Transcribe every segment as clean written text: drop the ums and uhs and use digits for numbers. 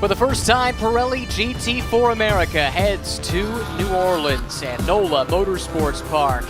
For the first time, Pirelli GT4 America heads to New Orleans at NOLA Motorsports Park.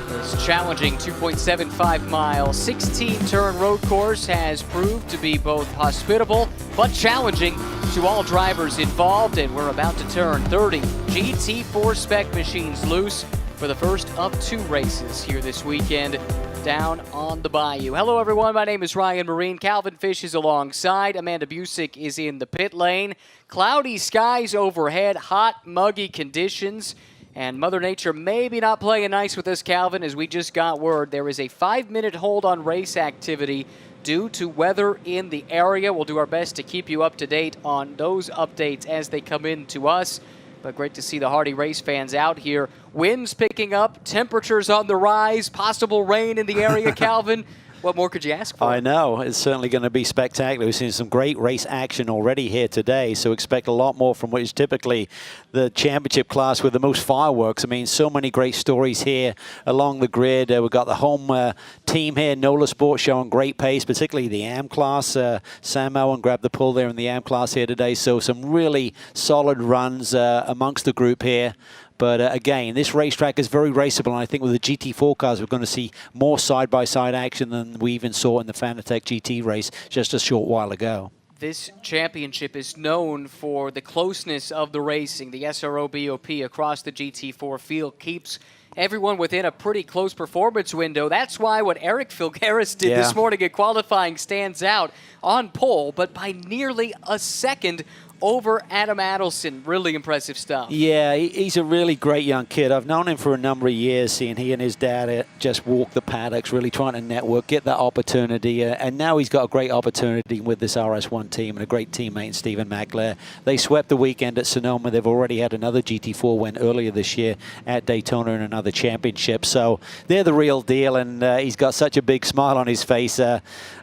This challenging 2.75-mile, 16-turn road course has proved to be both hospitable but challenging to all drivers involved, and we're about to turn 30 GT4 spec machines loose for the first of two races here this weekend down on the Bayou. Hello everyone, my name is Ryan Marine. Calvin Fish is alongside. Amanda Busick is in the pit lane. Cloudy skies overhead, hot, muggy conditions, and Mother Nature maybe not playing nice with us, Calvin, as we just got word. There is a 5-minute hold on race activity due to weather in the area. We'll do our best to keep you up to date on those updates as they come in to us. But great to see the hardy race fans out here. Winds picking up, temperatures on the rise, possible rain in the area, Calvin. What more could you ask for? I know. It's certainly going to be spectacular. We've seen some great race action already here today, so expect a lot more from what is typically the championship class with the most fireworks. I mean, so many great stories here along the grid. We've got the home team here, NOLA Sports, showing great pace, particularly the AM class. Sam Owen grabbed the pole there in the AM class here today, so some really solid runs amongst the group here. But again, this racetrack is very raceable, and I think with the GT4 cars, we're going to see more side-by-side action than we even saw in the Fanatec GT race just a short while ago. This championship is known for the closeness of the racing. The SRO BOP across the GT4 field keeps everyone within a pretty close performance window. That's why what Eric Filgaris did this morning at qualifying stands out on pole, but by nearly a second over Adam Adelson. Really impressive stuff. Yeah, he's a really great young kid. I've known him for a number of years, seeing he and his dad just walk the paddocks, really trying to network, get that opportunity. And now he's got a great opportunity with this RS1 team and a great teammate in Stephen McLair. They swept the weekend at Sonoma. They've already had another GT4 win earlier this year at Daytona in another championship. So they're the real deal, and he's got such a big smile on his face.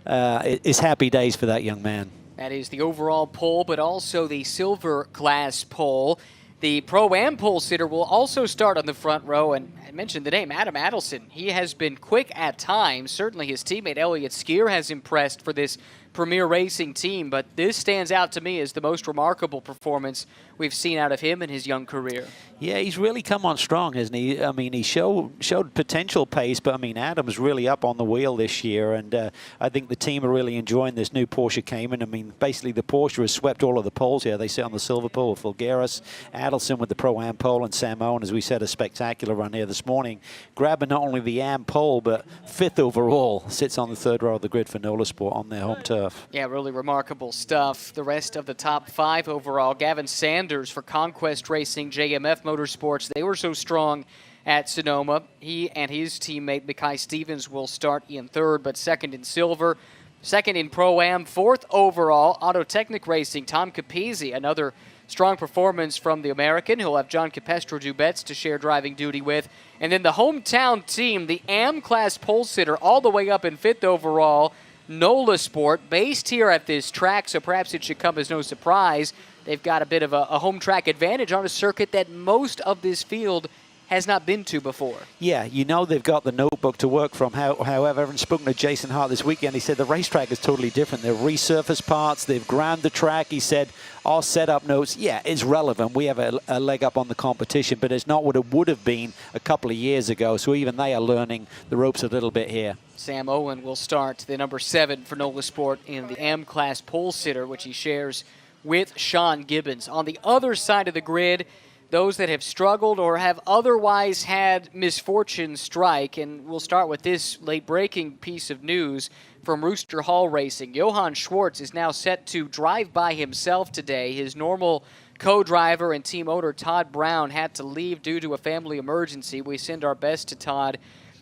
It's happy days for that young man. That is the overall pole, but also the silver class pole. The Pro-Am pole sitter will also start on the front row, and I mentioned the name, Adam Adelson. He has been quick at times. Certainly his teammate Elliott Skier has impressed for this Premier Racing team, but this stands out to me as the most remarkable performance we've seen out of him in his young career. Yeah, he's really come on strong, hasn't he? I mean, he showed potential pace, but I mean, Adam's really up on the wheel this year, and I think the team are really enjoying this new Porsche Cayman. I mean, basically the Porsche has swept all of the poles here. They sit on the silver pole with Filgaris, Adelson with the Pro-Am pole, and Sam Owen, as we said, a spectacular run here this morning, grabbing not only the AM pole, but 5th overall, sits on the 3rd row of the grid for NOLA Sport on their home turf. Yeah, really remarkable stuff. The rest of the top 5 overall, Gavin Sanders for Conquest Racing, JMF Motorsports, they were so strong at Sonoma. He and his teammate Mackay Stevens will start in 3rd, but 2nd in silver. 2nd in Pro-Am, 4th overall. Autotechnic Racing, Tom Capizzi, another strong performance from the American. He'll have John Capestro Dubets to share driving duty with. And then the hometown team, the AM class pole sitter, all the way up in 5th overall, NOLA Sport, based here at this track, so perhaps it should come as no surprise. They've got a bit of a home track advantage on a circuit that most of this field has not been to before. Yeah, you know they've got the notebook to work from. However, I've spoken to Jason Hart this weekend. He said the racetrack is totally different. They've resurfaced parts. They've ground the track. He said our setup notes, yeah, it's relevant. We have a leg up on the competition, but it's not what it would have been a couple of years ago. So even they are learning the ropes a little bit here. Sam Owen will start the number 7 for NOLA Sport in the AM class pole sitter, which he shares with Sean Gibbons. On the other side of the grid, those that have struggled or have otherwise had misfortune strike. And we'll start with this late-breaking piece of news from Rooster Hall Racing. Johann Schwartz is now set to drive by himself today. His normal co-driver and team owner Todd Brown had to leave due to a family emergency. We send our best to Todd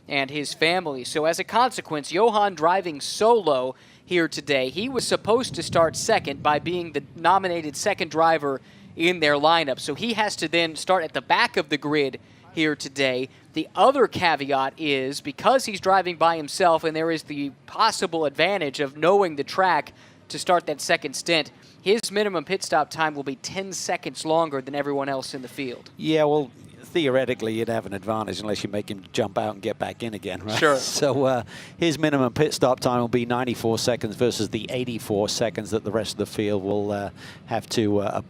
and his family. So as a consequence, Johann driving solo here today. He was supposed to start 2nd by being the nominated 2nd driver in their lineup. So he has to then start at the back of the grid here today. The other caveat is because he's driving by himself and there is the possible advantage of knowing the track to start that 2nd stint, his minimum pit stop time will be 10 seconds longer than everyone else in the field. Yeah, well, theoretically, you'd have an advantage unless you make him jump out and get back in again, right? Sure. So his minimum pit stop time will be 94 seconds versus the 84 seconds that the rest of the field will have to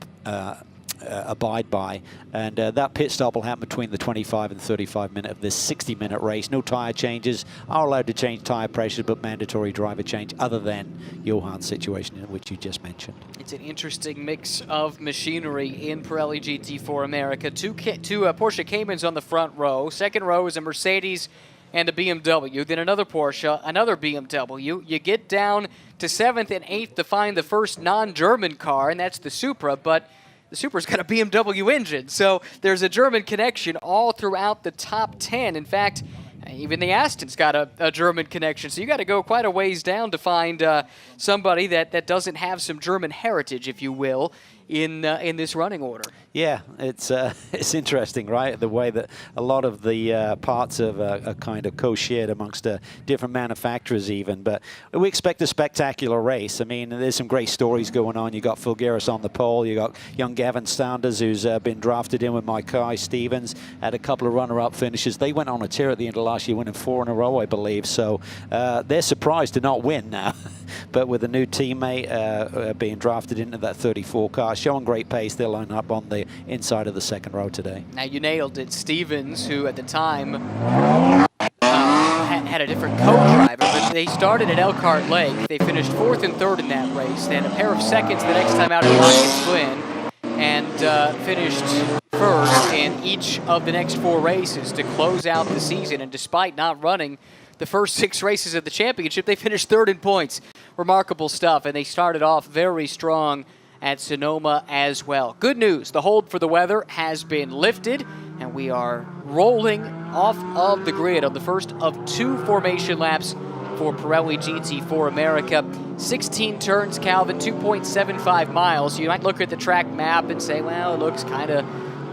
abide by. And that pit stop will happen between the 25 and 35 minute of this 60-minute race. No tire changes. Are allowed to change tire pressures, but mandatory driver change other than Johan's situation in which you just mentioned. It's an interesting mix of machinery in Pirelli GT4 America. Two Porsche Caymans on the front row. Second row is a Mercedes and a BMW. Then another Porsche, another BMW. You get down to 7th and 8th to find the first non-German car, and that's the Supra, but the Supra's got a BMW engine, so there's a German connection all throughout the top 10. In fact, even the Aston's got a German connection, so you got to go quite a ways down to find somebody that doesn't have some German heritage, if you will, in this running order. Yeah, it's interesting, right? The way that a lot of the parts of are kind of co-shared amongst different manufacturers even. But we expect a spectacular race. I mean, there's some great stories going on. You got Fulgeris on the pole. You got young Gavin Sanders, who's been drafted in with Micah Stevens, had a couple of runner-up finishes. They went on a tear at the end of last year, winning 4 in a row, I believe. So they're surprised to not win now. But with a new teammate being drafted into that 34 car, showing great pace, they'll line up on the inside of the second row today. Now, you nailed it. Stevens, who at the time had a different co-driver, but they started at Elkhart Lake. They finished 4th and 3rd in that race. Then a pair of seconds the next time out at Watkins Glen, and finished first in each of the next 4 races to close out the season. And despite not running the first 6 races of the championship, they finished 3rd in points. Remarkable stuff, and they started off very strong at Sonoma as well. Good news, the hold for the weather has been lifted, and we are rolling off of the grid on the first of 2 formation laps for Pirelli GT4 America. 16 turns, Calvin, 2.75 miles. You might look at the track map and say, well, it looks kind of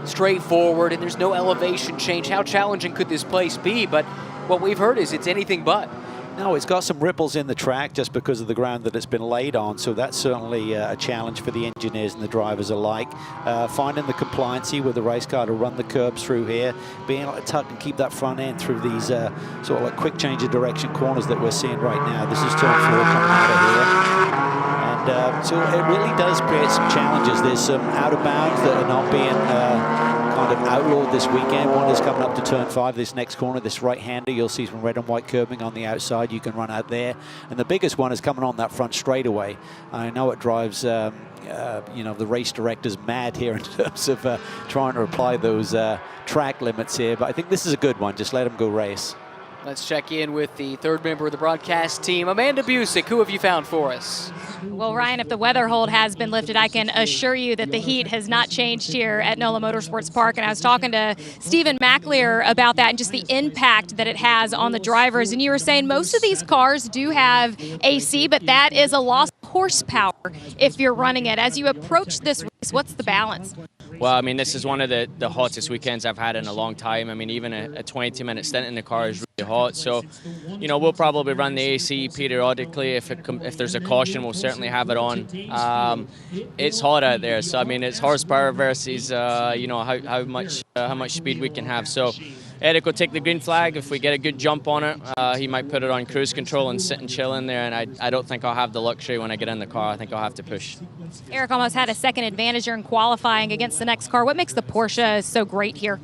straightforward and there's no elevation change. How challenging could this place be? But what we've heard is it's anything but. No, it's got some ripples in the track just because of the ground that it's been laid on, so that's certainly a challenge for the engineers and the drivers alike. Finding the compliancy with the race car to run the curbs through here, being able to tuck and keep that front end through these sort of like quick change of direction corners that we're seeing right now. This is turn 4 coming out of here. And so it really does create some challenges. There's some out of bounds that are not being kind of outlawed this weekend. One is coming up to turn 5, this next corner, this right-hander. You'll see some red and white curbing on the outside. You can run out there. And the biggest one is coming on that front straightaway. I know it drives you know, the race directors mad here in terms of trying to apply those track limits here, but I think this is a good one. Just let them go race. Let's check in with the 3rd member of the broadcast team, Amanda Busick. Who have you found for us? Well, Ryan, if the weather hold has been lifted, I can assure you that the heat has not changed here at NOLA Motorsports Park. And I was talking to Stephen McAleer about that and just the impact that it has on the drivers. And you were saying most of these cars do have AC, but that is a loss of horsepower if you're running it. As you approach this race, what's the balance? Well, I mean, this is one of the hottest weekends I've had in a long time. I mean, even a 20-minute stint in the car is really hot. So, you know, we'll probably run the AC periodically. If there's a caution, we'll certainly have it on. It's hot out there, so I mean, it's horsepower versus you know, how much speed we can have. So Eric will take the green flag. If we get a good jump on it, he might put it on cruise control and sit and chill in there, and I don't think I'll have the luxury when I get in the car. I think I'll have to push. Eric almost had a second advantage during qualifying against the next car. What makes the Porsche so great here?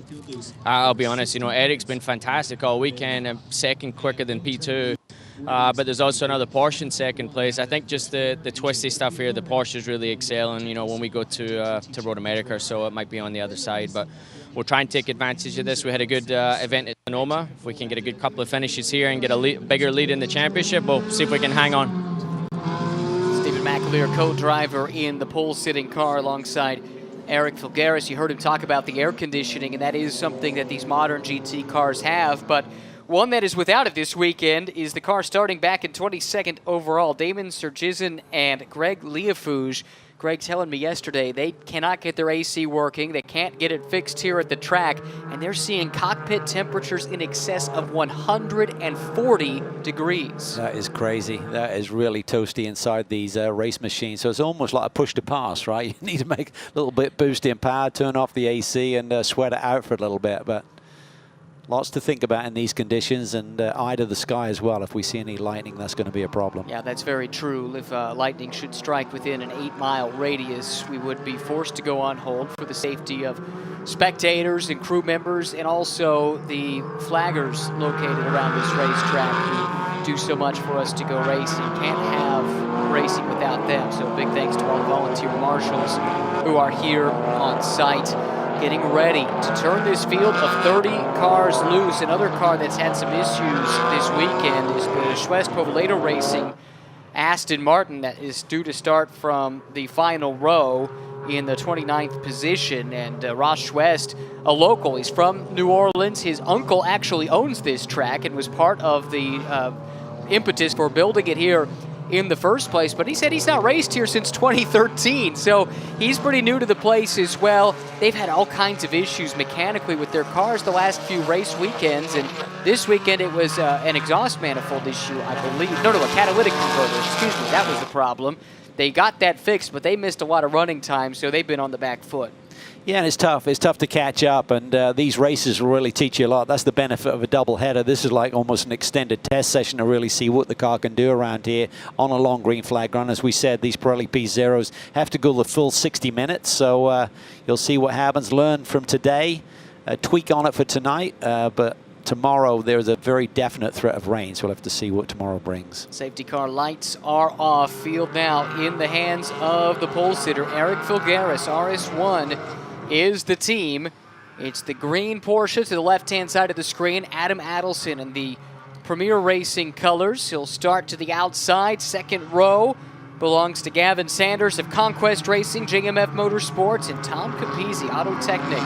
I'll be honest, you know, Eric's been fantastic all weekend, second quicker than P2. But there's also another Porsche in second place. I think just the twisty stuff here, the Porsche is really excelling, you know, when we go to Road America, so it might be on the other side. But we'll try and take advantage of this. We had a good event at Sonoma. If we can get a good couple of finishes here and get a bigger lead in the championship, we'll see if we can hang on. Stephen McAleer, co-driver in the pole-sitting car alongside Eric Fulgeris. You heard him talk about the air conditioning, and that is something that these modern GT cars have, but one that is without it this weekend is the car starting back in 22nd overall. Damon Surgizin and Greg Leafouge. Greg telling me yesterday they cannot get their AC working. They can't get it fixed here at the track, and they're seeing cockpit temperatures in excess of 140 degrees. That is crazy. That is really toasty inside these race machines. So it's almost like a push to pass, right? You need to make a little bit boost in power, turn off the AC, and sweat it out for a little bit. But lots to think about in these conditions, and eye to the sky as well. If we see any lightning, that's going to be a problem. Yeah, that's very true. If lightning should strike within an 8-mile radius, we would be forced to go on hold for the safety of spectators and crew members, and also the flaggers located around this racetrack who do so much for us to go racing. Can't have racing without them. So big thanks to all the volunteer marshals who are here on site, getting ready to turn this field of 30 cars loose. Another car that's had some issues this weekend is the Schwest Povolato Racing Aston Martin that is due to start from the final row in the 29th position. And Ross Schwest, a local, he's from New Orleans. His uncle actually owns this track and was part of the impetus for building it here in the first place, but he said he's not raced here since 2013, so he's pretty new to the place as well. They've had all kinds of issues mechanically with their cars the last few race weekends, and this weekend it was an exhaust manifold issue, I believe. No, a catalytic converter, excuse me, that was the problem. They got that fixed, but they missed a lot of running time, so they've been on the back foot. Yeah, and it's tough. It's tough to catch up, and these races will really teach you a lot. That's the benefit of a double header. This is like almost an extended test session to really see what the car can do around here on a long green flag run. As we said, these Pirelli P0s have to go the full 60 minutes, so you'll see what happens. Learn from today, tweak on it for tonight, but tomorrow there's a very definite threat of rain, so we'll have to see what tomorrow brings. Safety car lights are off. Field now in the hands of the pole sitter, Eric Filgaris. RS1 is the team. It's the green Porsche to the left-hand side of the screen. Adam Adelson in the Premier Racing colors. He'll start to the outside. Second row belongs to Gavin Sanders of Conquest Racing, JMF Motorsports, and Tom Capizzi, Auto Technic,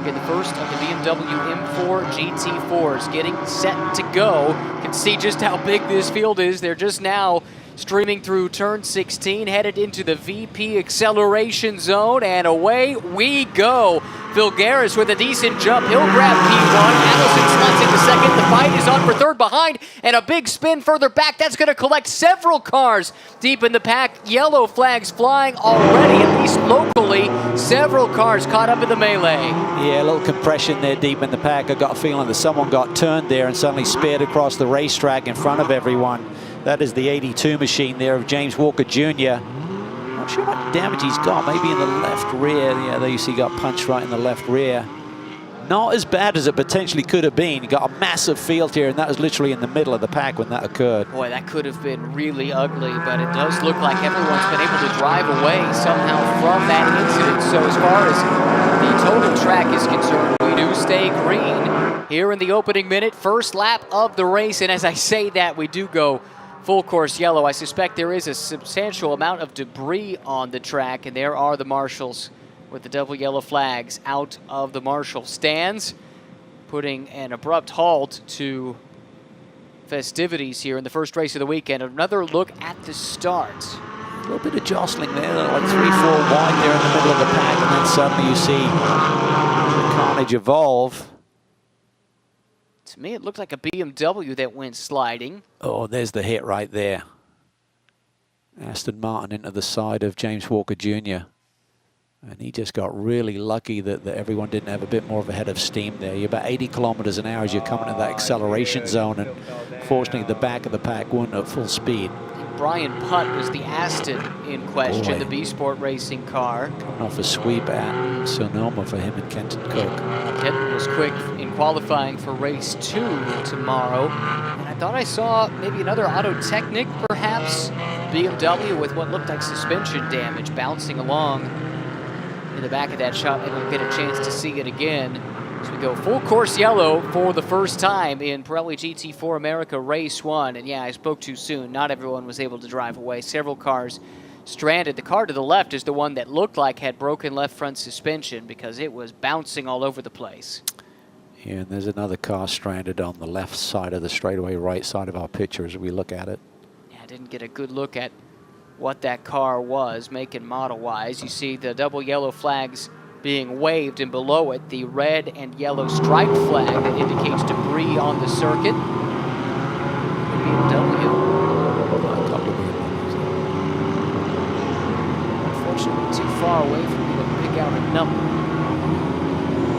in the first of the BMW M4 GT4s. Getting set to go. You can see just how big this field is. They're just now streaming through turn 16, headed into the VP acceleration zone, and away we go. Filgaris with a decent jump. He'll grab P1. Adelson slots into second. The fight is on for third behind, and a big spin further back. That's going to collect several cars deep in the pack. Yellow flags flying already, at least locally. Several cars caught up in the melee. Yeah, a little compression there deep in the pack. I got a feeling that someone got turned there and suddenly speared across the racetrack in front of everyone. That is the 82 machine there of James Walker Jr. Not sure what damage he's got, maybe in the left rear. Yeah, there you see he got punched right in the left rear. Not as bad as it potentially could have been. You got a massive field here, and that was literally in the middle of the pack when that occurred. Boy, that could have been really ugly, but it does look like everyone's been able to drive away somehow from that incident. So as far as the total track is concerned, we do stay green here in the opening minute, first lap of the race. And as I say that, we do go full course yellow. I suspect there is a substantial amount of debris on the track, and there are the marshals with the double yellow flags out of the marshal stands, putting an abrupt halt to festivities here in the first race of the weekend. Another look at the start. A little bit of jostling there, like 3-4 wide there in the middle of the pack, and then suddenly you see the carnage evolve. To me, it looked like a BMW that went sliding. Oh, there's the hit right there. Aston Martin into the side of James Walker Jr. And he just got really lucky that everyone didn't have a bit more of a head of steam there. You're about 80 kilometers an hour as you're coming to that acceleration zone, and fortunately the back of the pack weren't at full speed. Brian Putt was the Aston in question, Boy. the B Sport Racing car. Coming off a sweep at Sonoma for him and Kenton Cook. Kenton was quick in qualifying for race 2 tomorrow. And I thought I saw maybe another Auto Technic, perhaps. BMW with what looked like suspension damage bouncing along in the back of that shot. Maybe we'll get a chance to see it again as we go full course yellow for the first time in Pirelli GT4 America Race 1. And yeah, I spoke too soon. Not everyone was able to drive away. Several cars stranded. The car to the left is the one that looked like had broken left front suspension because it was bouncing all over the place. Yeah, and there's another car stranded on the left side of the straightaway, right side of our picture as we look at it. Yeah, I didn't get a good look at what that car was, make and model-wise. You see the double yellow flags being waved, and below it, the red and yellow striped flag that indicates debris on the circuit. BMW. Unfortunately, too far away for me to pick out a number.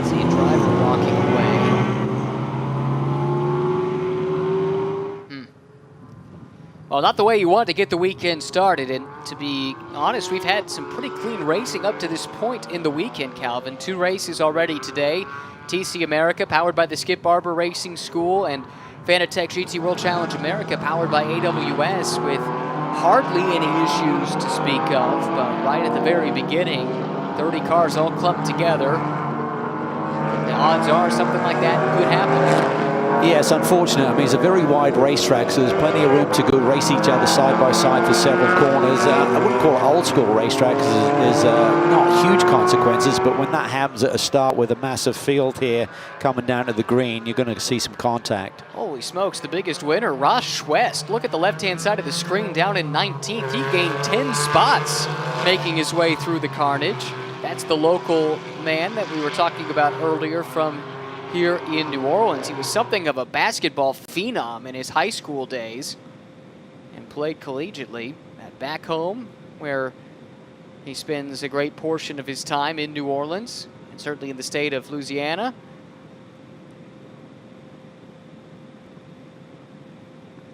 See a driver walking away. Well, not the way you want to get the weekend started, and to be honest, we've had some pretty clean racing up to this point in the weekend, Calvin. 2 races already today. TC America, powered by the Skip Barber Racing School, and Fanatec GT World Challenge America, powered by AWS, with hardly any issues to speak of, but right at the very beginning, 30 cars all clumped together. The odds are something like that could happen. Yeah, it's unfortunate. I mean, it's a very wide racetrack, so there's plenty of room to go race each other side by side for several corners. I wouldn't call it old school racetrack because there's not huge consequences, but when that happens at a start with a massive field here coming down to the green, you're going to see some contact. Holy smokes, the biggest winner, Ross Schwest. Look at the left-hand side of the screen, down in 19th. He gained 10 spots making his way through the carnage. That's the local man that we were talking about earlier from here in New Orleans. He was something of a basketball phenom in his high school days and played collegiately back home, where he spends a great portion of his time in New Orleans and certainly in the state of Louisiana.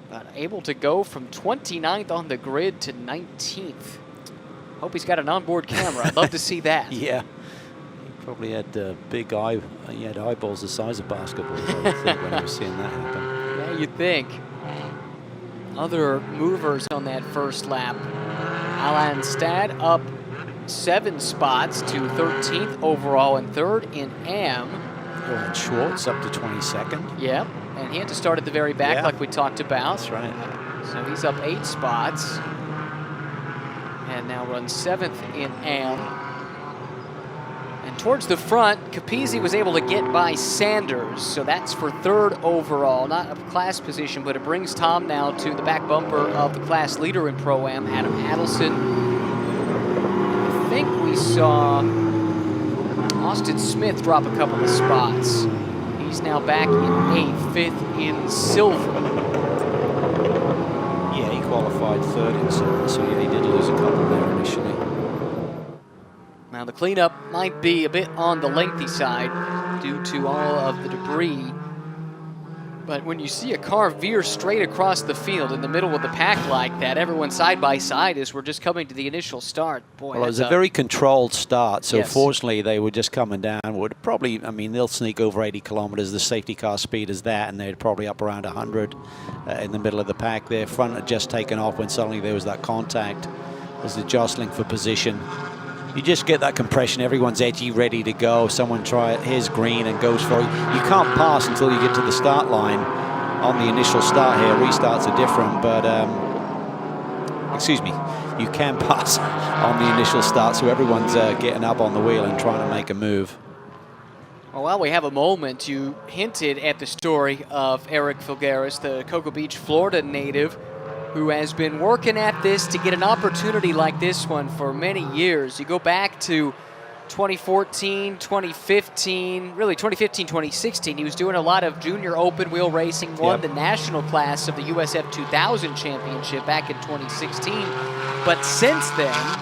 But able to go from 29th on the grid to 19th. Hope he's got an onboard camera. I'd love to see that. Yeah. Probably had big eye. He had eyeballs the size of basketballs, I would think, when I was seeing that happen. Yeah, you'd think. Other movers on that first lap. Alan Stad up 7 spots to 13th overall and 3rd in AM. Johan Schwartz up to 22nd. Yeah, and he had to start at the very back like we talked about. That's right. So he's up 8 spots. And now runs 7th in AM. And towards the front, Capizzi was able to get by Sanders, so that's for 3rd overall. Not a class position, but it brings Tom now to the back bumper of the class leader in Pro-Am, Adam Adelson. I think we saw Austin Smith drop a couple of spots. He's now back in 8th, 5th in silver. Yeah, he qualified 3rd in silver, so yeah, he did lose a couple there initially. Now the cleanup might be a bit on the lengthy side due to all of the debris. But when you see a car veer straight across the field in the middle of the pack like that, everyone side by side as we're just coming to the initial start. Boy, well, it was a very controlled start, so yes. Fortunately they were just coming down. Would probably, I mean, they'll sneak over 80 kilometers. The safety car speed is that, and they're probably up around 100 in the middle of the pack. Their front had just taken off when suddenly there was that contact. There's the jostling for position. You just get that compression. Everyone's edgy, ready to go. Someone try it. Here's green and goes for it. You can't pass until you get to the start line on the initial start here. Restarts are different, but excuse me, you can pass on the initial start. So everyone's getting up on the wheel and trying to make a move. Well, while we have a moment, you hinted at the story of Eric Filgaris, the Cocoa Beach, Florida native, who has been working at this to get an opportunity like this one for many years. You go back to 2014, 2015, really 2015, 2016. He was doing a lot of junior open wheel racing, won the national class of the USF 2000 championship back in 2016. But since then,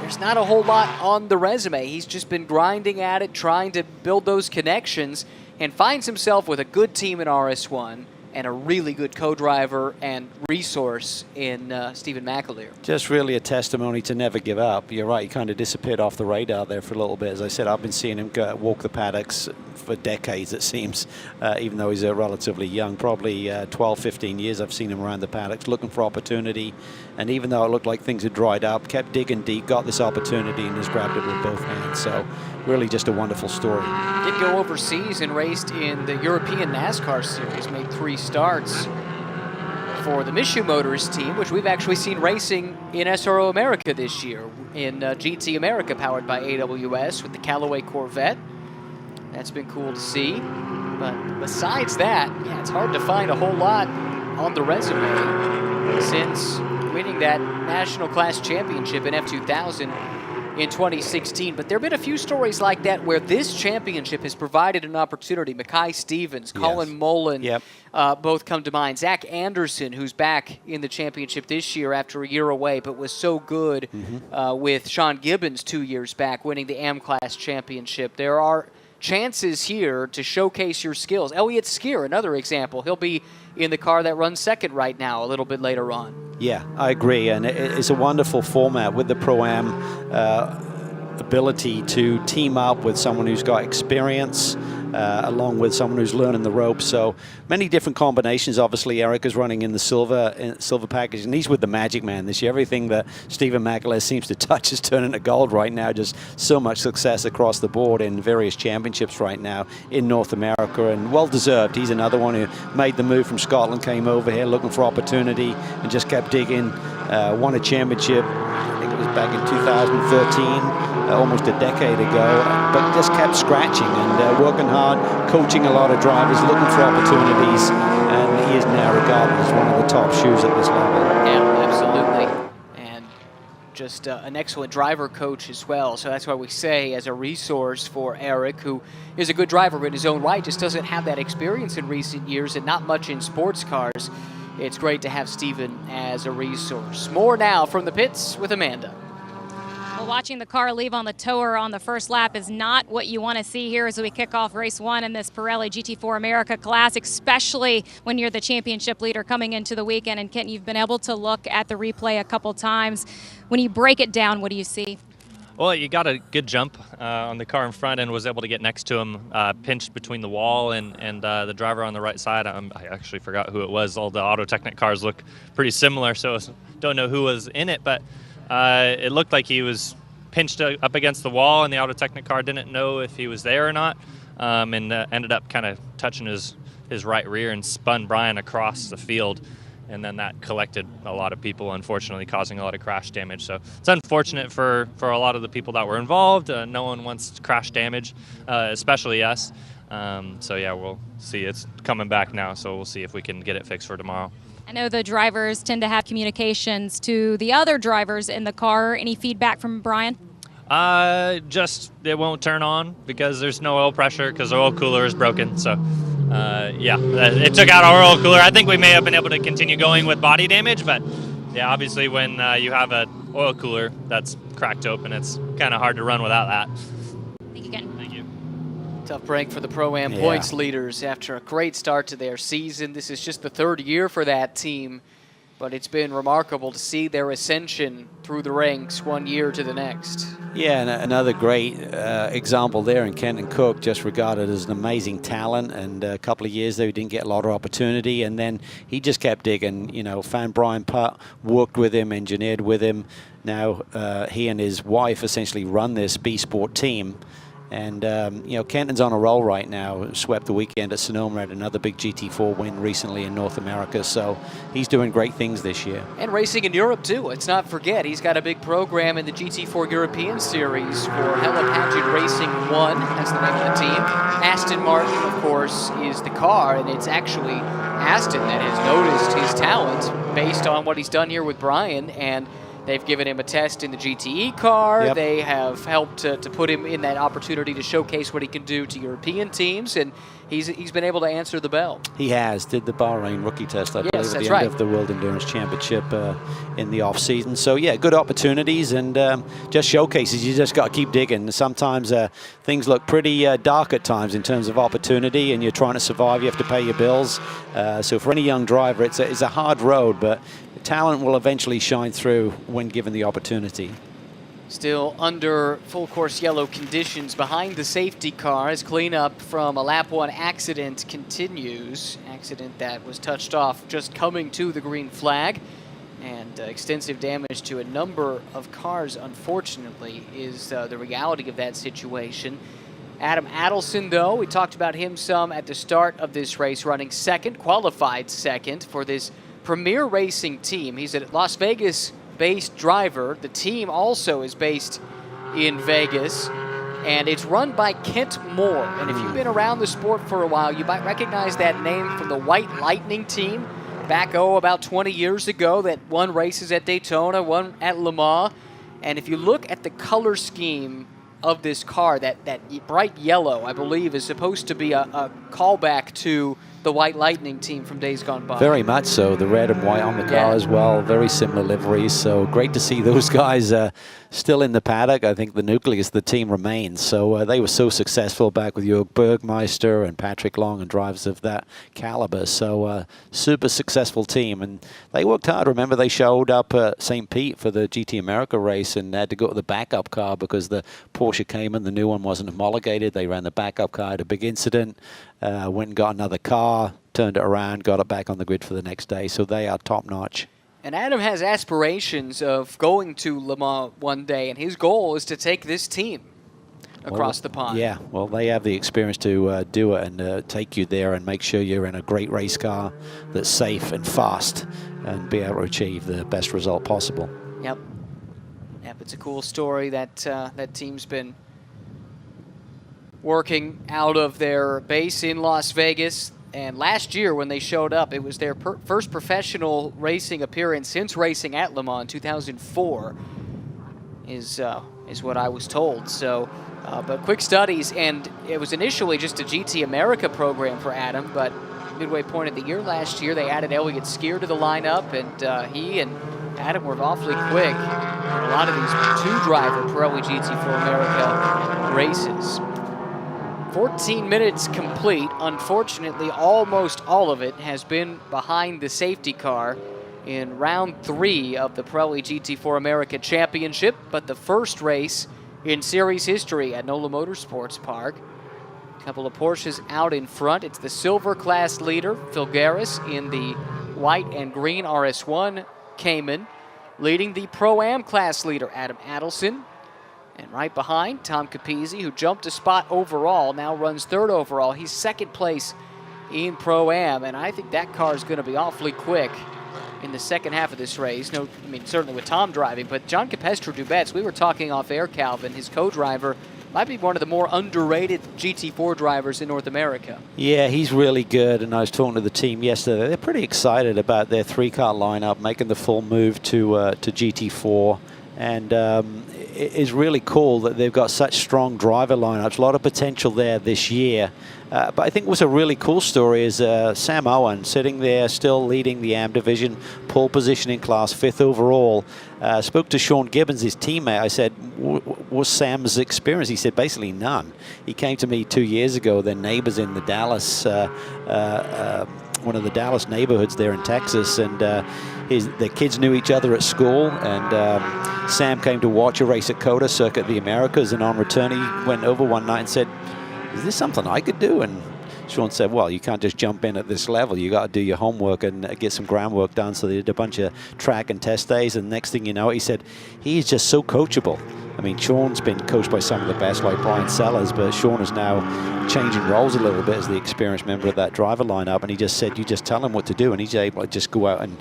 there's not a whole lot on the resume. He's just been grinding at it, trying to build those connections, and finds himself with a good team in RS1 and a really good co-driver and resource in Stephen McAleer. Just really a testimony to never give up. You're right, he kind of disappeared off the radar there for a little bit. As I said, I've been seeing him walk the paddocks for decades, it seems, even though he's relatively young, probably 12, 15 years I've seen him around the paddocks looking for opportunity. And even though it looked like things had dried up, kept digging deep, got this opportunity and has grabbed it with both hands. So really just a wonderful story. Did go overseas and raced in the European NASCAR Series, made 3 starts for the Mishu Motors team, which we've actually seen racing in SRO America this year, in GT America, powered by AWS with the Callaway Corvette. That's been cool to see. But besides that, yeah, it's hard to find a whole lot on the resume since winning that National Class Championship in F2000 in 2016. But there have been a few stories like that where this championship has provided an opportunity. Mackay Stevens, Colin Mullen, both come to mind. Zach Anderson, who's back in the championship this year after a year away, but was so good with Sean Gibbons 2 years back winning the AM Class Championship. There are chances here to showcase your skills. Elliott Skier, another example. He'll be in the car that runs second right now a little bit later on. Yeah, I agree, and it's a wonderful format with the Pro-Am ability to team up with someone who's got experience along with someone who's learning the ropes. So many different combinations. Obviously, Eric is running in the silver package, and he's with the Magic Man this year. Everything that Stephen McAleer seems to touch is turning to gold right now. Just so much success across the board in various championships right now in North America, and well-deserved. He's another one who made the move from Scotland, came over here looking for opportunity, and just kept digging. Won a championship, I think it was back in 2013, almost a decade ago, but just kept scratching and working hard, coaching a lot of drivers, looking for opportunities, and he is now regarded as one of the top shoes at this level. Yeah, absolutely. And just an excellent driver coach as well. So that's why we say, as a resource for Eric, who is a good driver in his own right, just doesn't have that experience in recent years and not much in sports cars. It's great to have Stephen as a resource. More now from the pits with Amanda. Well, watching the car leave on the tower on the first lap is not what you want to see here as we kick off race one in this Pirelli GT4 America class, especially when you're the championship leader coming into the weekend. And Kent, you've been able to look at the replay a couple times. When you break it down, what do you see? Well, you got a good jump on the car in front and was able to get next to him, pinched between the wall and the driver on the right side. I actually forgot who it was. All the Auto Technic cars look pretty similar, so don't know who was in it, but it looked like he was pinched up against the wall, and the Auto Technic car didn't know if he was there or not, and ended up kind of touching his right rear and spun Brian across the field. And then that collected a lot of people, unfortunately, causing a lot of crash damage. So it's unfortunate for a lot of the people that were involved. No one wants crash damage, especially us. So yeah, we'll see. It's coming back now, so we'll see if we can get it fixed for tomorrow. I know the drivers tend to have communications to the other drivers in the car. Any feedback from Brian? Just it won't turn on because there's no oil pressure because the oil cooler is broken. So. Yeah, it took out our oil cooler. I think we may have been able to continue going with body damage, but yeah, obviously when you have an oil cooler that's cracked open, it's kind of hard to run without that. Thank you, Ken. Thank you. Tough break for the Pro-Am points leaders after a great start to their season. This is just the third year for that team, but it's been remarkable to see their ascension through the ranks one year to the next. Yeah, and another great example there in Kenton Cook, just regarded as an amazing talent, and a couple of years there he didn't get a lot of opportunity, and then he just kept digging, you know, found Brian Putt, worked with him, engineered with him. Now he and his wife essentially run this B-Sport team. And, you know, Kenton's on a roll right now. Swept the weekend at Sonoma, had another big GT4 win recently in North America. So he's doing great things this year. And racing in Europe, too. Let's not forget, he's got a big program in the GT4 European Series for Hella Paget Racing 1. That's the name of the team. Aston Martin, of course, is the car. And it's actually Aston that has noticed his talent based on what he's done here with Brian. And they've given him a test in the GTE car. Yep. They have helped to put him in that opportunity to showcase what he can do to European teams, and he's been able to answer the bell. He has. Did the Bahrain rookie test, I believe, at the end of the World Endurance Championship in the off-season. So, yeah, good opportunities and just showcases. You just got to keep digging. Sometimes things look pretty dark at times in terms of opportunity, and you're trying to survive. You have to pay your bills. So for any young driver, it's a hard road, but talent will eventually shine through when given the opportunity. Still under full course yellow conditions behind the safety car as cleanup from a lap 1 accident continues. Accident that was touched off just coming to the green flag, and extensive damage to a number of cars, unfortunately, is the reality of that situation. Adam Adelson, though, we talked about him some at the start of this race, running second, qualified second for this Premier Racing team. He's a Las Vegas-based driver. The team also is based in Vegas, and it's run by Kent Moore. And if you've been around the sport for a while, you might recognize that name from the White Lightning team. back, about 20 years ago that won races at Daytona, one at Le Mans. And if you look at the color scheme of this car, that bright yellow, I believe, is supposed to be a callback to the White Lightning team from days gone by. Very much so. The red and white on the car as well. Very similar liveries. So great to see those guys still in the paddock. I think the nucleus of the team remains. So they were so successful back with Jörg Bergmeister and Patrick Long and drivers of that caliber. So super successful team. And they worked hard. Remember, they showed up at St. Pete for the GT America race and had to go to the backup car because the Porsche Cayman, the new one, wasn't homologated. They ran the backup car, had a big incident. Went and got another car, turned it around, got it back on the grid for the next day. So they are top-notch. And Adam has aspirations of going to Le Mans one day, and his goal is to take this team across the pond. Yeah, well, they have the experience to do it and take you there and make sure you're in a great race car that's safe and fast and be able to achieve the best result possible. Yep. Yep, it's a cool story that that team's been working out of their base in Las Vegas. And last year when they showed up, it was their first professional racing appearance since racing at Le Mans in 2004 is what I was told. So, but quick studies, and it was initially just a GT America program for Adam, but midway point of the year last year, they added Elliott Skier to the lineup, and he and Adam were awfully quick in a lot of these two-driver Pirelli GT4 America races. 14 minutes complete. Unfortunately, almost all of it has been behind the safety car in round 3 of the Pirelli GT4 America Championship, but the first race in series history at NOLA Motorsports Park. A couple of Porsches out in front. It's the silver class leader, Filgaris, in the white and green RS1 Cayman, leading the Pro-Am class leader, Adam Adelson. And right behind, Tom Capizzi, who jumped a spot overall, now runs 3rd overall. He's 2nd place in Pro-Am, and I think that car is going to be awfully quick in the second half of this race. No, I mean, certainly with Tom driving, but John Capestre-Dubets, we were talking off air, Calvin, his co-driver, might be one of the more underrated GT4 drivers in North America. Yeah, he's really good, and I was talking to the team yesterday. They're pretty excited about their 3-car lineup, making the full move to GT4. And it is really cool that they've got such strong driver lineups. A lot of potential there this year. But I think what's a really cool story is Sam Owen sitting there still leading the AM division, pole position in class, 5th overall. Spoke to Sean Gibbons, his teammate. I said, what's Sam's experience? He said, basically none. He came to me 2 years ago. They're neighbors in the Dallas, one of the Dallas neighborhoods there in Texas. And their kids knew each other at school. And Sam came to watch a race at COTA, Circuit of the Americas. And on return, he went over one night and said, is this something I could do? And Sean said, well, you can't just jump in at this level. You got to do your homework and get some groundwork done. So they did a bunch of track and test days. And next thing you know, he said, he's just so coachable. I mean, Sean's been coached by some of the best, like Brian Sellers, but Sean is now changing roles a little bit as the experienced member of that driver lineup. And he just said, you just tell him what to do, and he's able to just go out and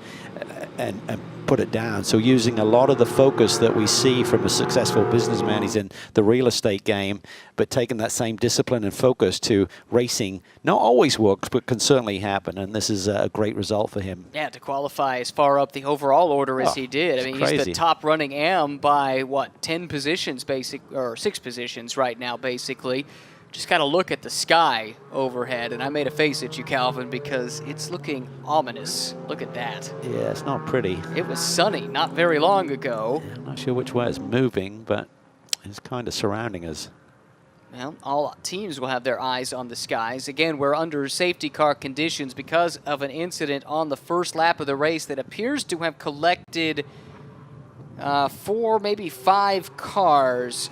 put it down. So using a lot of the focus that we see from a successful businessman, he's in the real estate game, but taking that same discipline and focus to racing, not always works, but can certainly happen. And this is a great result for him. Yeah, to qualify as far up the overall order as he did. I mean, he's the top running AM by, what, 10 positions, or 6 positions right now, basically. Just got to look at the sky overhead, and I made a face at you, Calvin, because it's looking ominous. Look at that. Yeah, it's not pretty. It was sunny not very long ago. Yeah, I'm not sure which way it's moving, but it's kind of surrounding us. Well, all teams will have their eyes on the skies. Again, we're under safety car conditions because of an incident on the first lap of the race that appears to have collected 4, maybe 5 cars.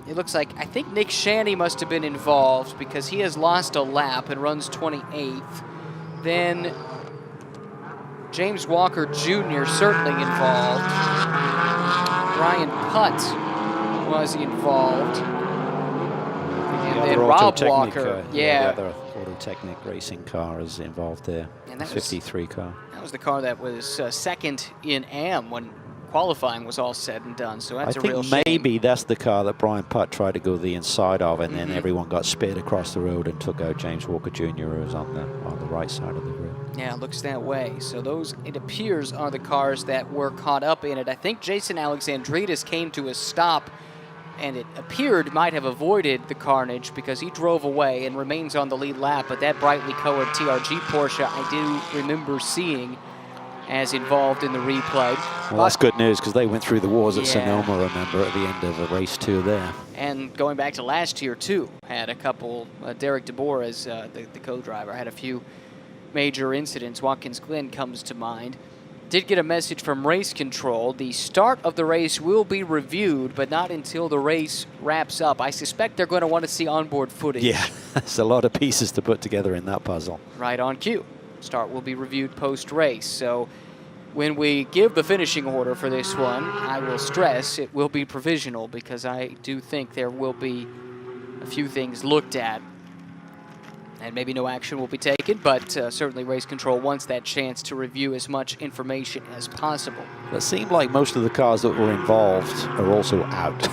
It looks like, I think Nick Shanny must have been involved because he has lost a lap and runs 28th. Then James Walker Jr. certainly involved. Brian Putt was involved. And then Rob Walker. The other Autotechnic racing car is involved there. And that 53 car. That was the car that was second in AM when qualifying was all said and done, so that's a real shame. I think maybe that's the car that Brian Putt tried to go the inside of, and then everyone got speared across the road and took out James Walker Jr., who was on the right side of the road. Yeah, it looks that way. So those, it appears, are the cars that were caught up in it. I think Jason Alexandridis came to a stop, and it appeared might have avoided the carnage because he drove away and remains on the lead lap. But that brightly colored TRG Porsche I do remember seeing as involved in the replay. Well, that's good news because they went through the wars at Yeah. Sonoma, remember, at the end of race 2 there. And going back to last year, too, had a couple, Derek DeBoer as the co-driver, had a few major incidents. Watkins Glen comes to mind. Did get a message from race control. The start of the race will be reviewed, but not until the race wraps up. I suspect they're going to want to see onboard footage. Yeah, there's a lot of pieces to put together in that puzzle. Right on cue. Start will be reviewed post-race. So when we give the finishing order for this one, I will stress it will be provisional because I do think there will be a few things looked at. And maybe no action will be taken, but certainly race control wants that chance to review as much information as possible. It seemed like most of the cars that were involved are also out.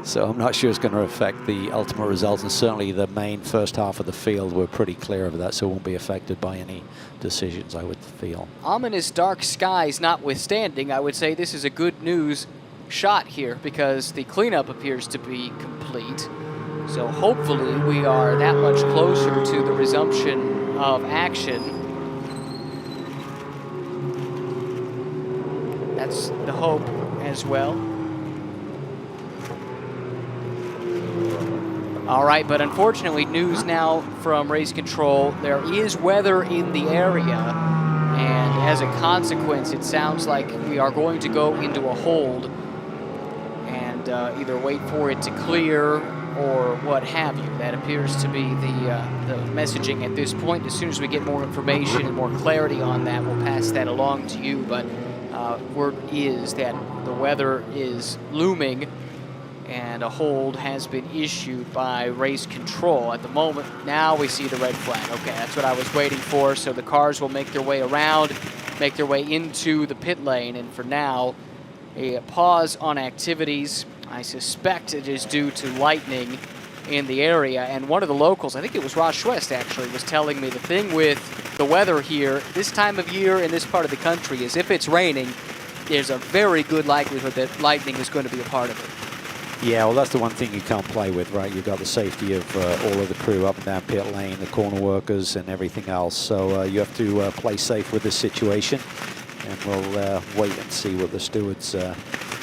So I'm not sure it's going to affect the ultimate result, and certainly the main first half of the field were pretty clear of that, so it won't be affected by any decisions, I would feel. Ominous dark skies notwithstanding, I would say this is a good news shot here because the cleanup appears to be complete. So hopefully we are that much closer to the resumption of action. That's the hope as well. All right, but unfortunately, news now from race control. There is weather in the area, and as a consequence, it sounds like we are going to go into a hold and either wait for it to clear or what have you. That appears to be the messaging at this point. As soon as we get more information and more clarity on that, we'll pass that along to you. But word is that the weather is looming and a hold has been issued by race control. At the moment, now we see the red flag. Okay, that's what I was waiting for. So the cars will make their way around, make their way into the pit lane, and for now, a pause on activities. I suspect it is due to lightning in the area, and one of the locals, I think it was Ross West actually, was telling me the thing with the weather here this time of year in this part of the country is if it's raining, there's a very good likelihood that lightning is going to be a part of it. Yeah, well, that's the one thing you can't play with, right? You've got the safety of all of the crew up and down pit lane, the corner workers, and everything else. So you have to play safe with this situation, and we'll wait and see what the stewards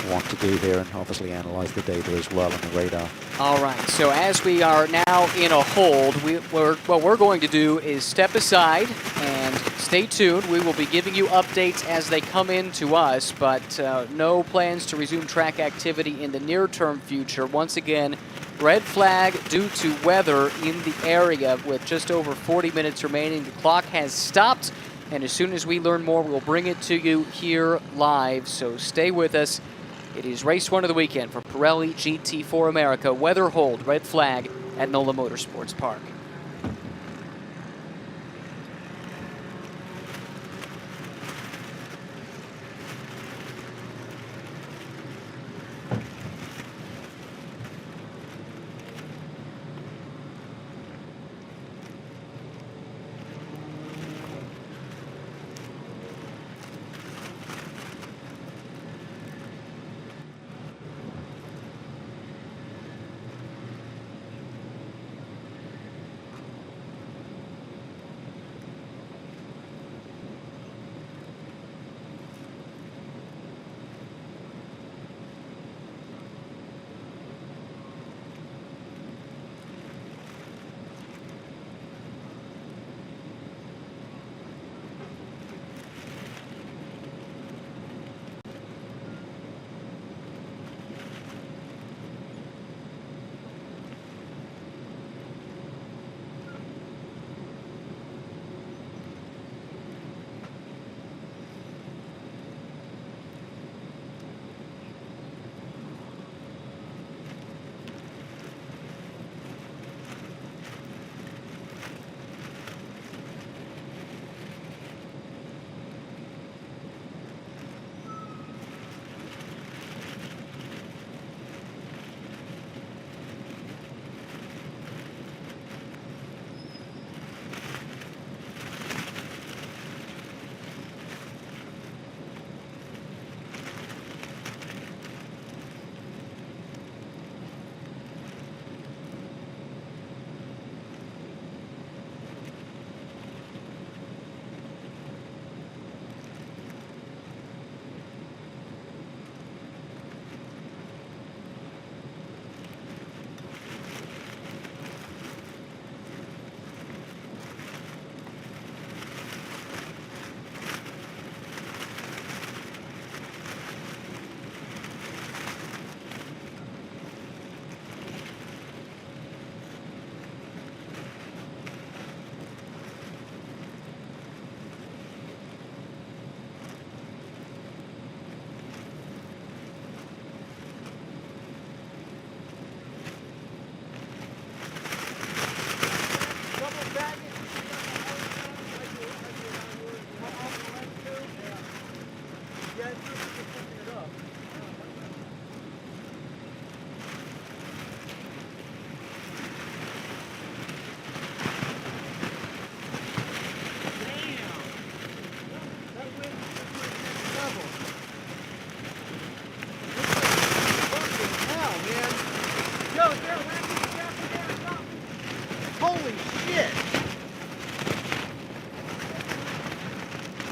want to do here, and obviously analyze the data as well on the radar. All right, so as we are now in a hold, what we're going to do is step aside and stay tuned. We will be giving you updates as they come in to us, but no plans to resume track activity in the near-term future. Once again, red flag due to weather in the area with just over 40 minutes remaining. The clock has stopped, and as soon as we learn more, we'll bring it to you here live, so stay with us. It is race one of the weekend for Pirelli GT4 America. Weather hold, red flag at NOLA Motorsports Park.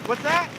What's that?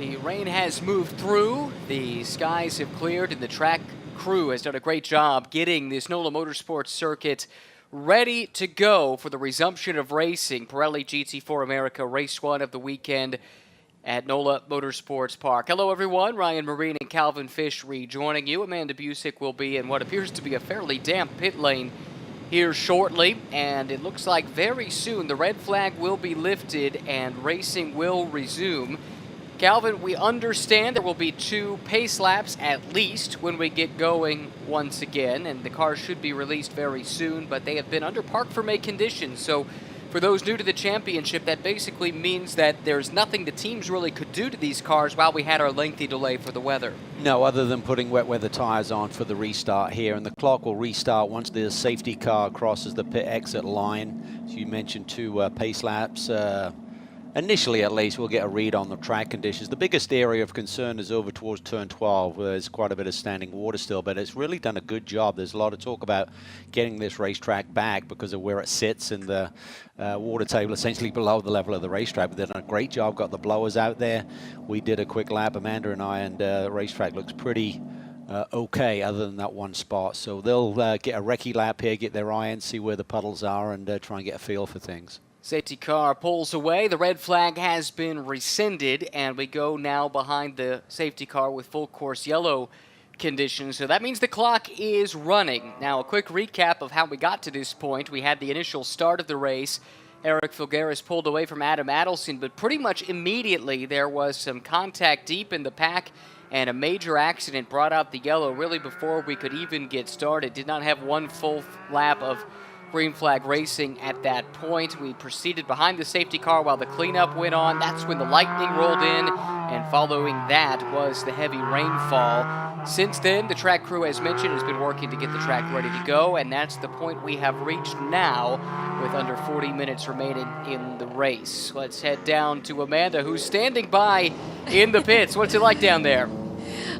The rain has moved through, the skies have cleared, and the track crew has done a great job getting this NOLA Motorsports circuit ready to go for the resumption of racing. Pirelli GT4 America, race one of the weekend at NOLA Motorsports Park. Hello, everyone. Ryan Marine and Calvin Fish rejoining you. Amanda Busick will be in what appears to be a fairly damp pit lane here shortly, and it looks like very soon the red flag will be lifted and racing will resume. Calvin, we understand there will be 2 pace laps at least when we get going once again, and the cars should be released very soon, but they have been under park for May conditions. So for those new to the championship, that basically means that there's nothing the teams really could do to these cars while we had our lengthy delay for the weather. No, other than putting wet weather tires on for the restart here, and the clock will restart once the safety car crosses the pit exit line. So you mentioned 2 pace laps. Initially, at least, we'll get a read on the track conditions. The biggest area of concern is over towards turn 12, where there's quite a bit of standing water still, but it's really done a good job. There's a lot of talk about getting this racetrack back because of where it sits in the water table, essentially below the level of the racetrack. But they've done a great job, got the blowers out there. We did a quick lap, Amanda and I, and the racetrack looks pretty okay other than that one spot. So they'll get a recce lap here, get their eye in, see where the puddles are, and try and get a feel for things. Safety car pulls away. The red flag has been rescinded, and we go now behind the safety car with full course yellow conditions. So that means the clock is running. Now, a quick recap of how we got to this point. We had the initial start of the race. Eric Filgaris pulled away from Adam Adelson, but pretty much immediately there was some contact deep in the pack, and a major accident brought out the yellow really before we could even get started. Did not have one full lap of green flag racing at that point. We proceeded behind the safety car while the cleanup went on. That's when the lightning rolled in, and following that was the heavy rainfall. Since then, the track crew, as mentioned, has been working to get the track ready to go, and that's the point we have reached now with under 40 minutes remaining in the race. Let's head down to Amanda, who's standing by in the pits. What's it like down there?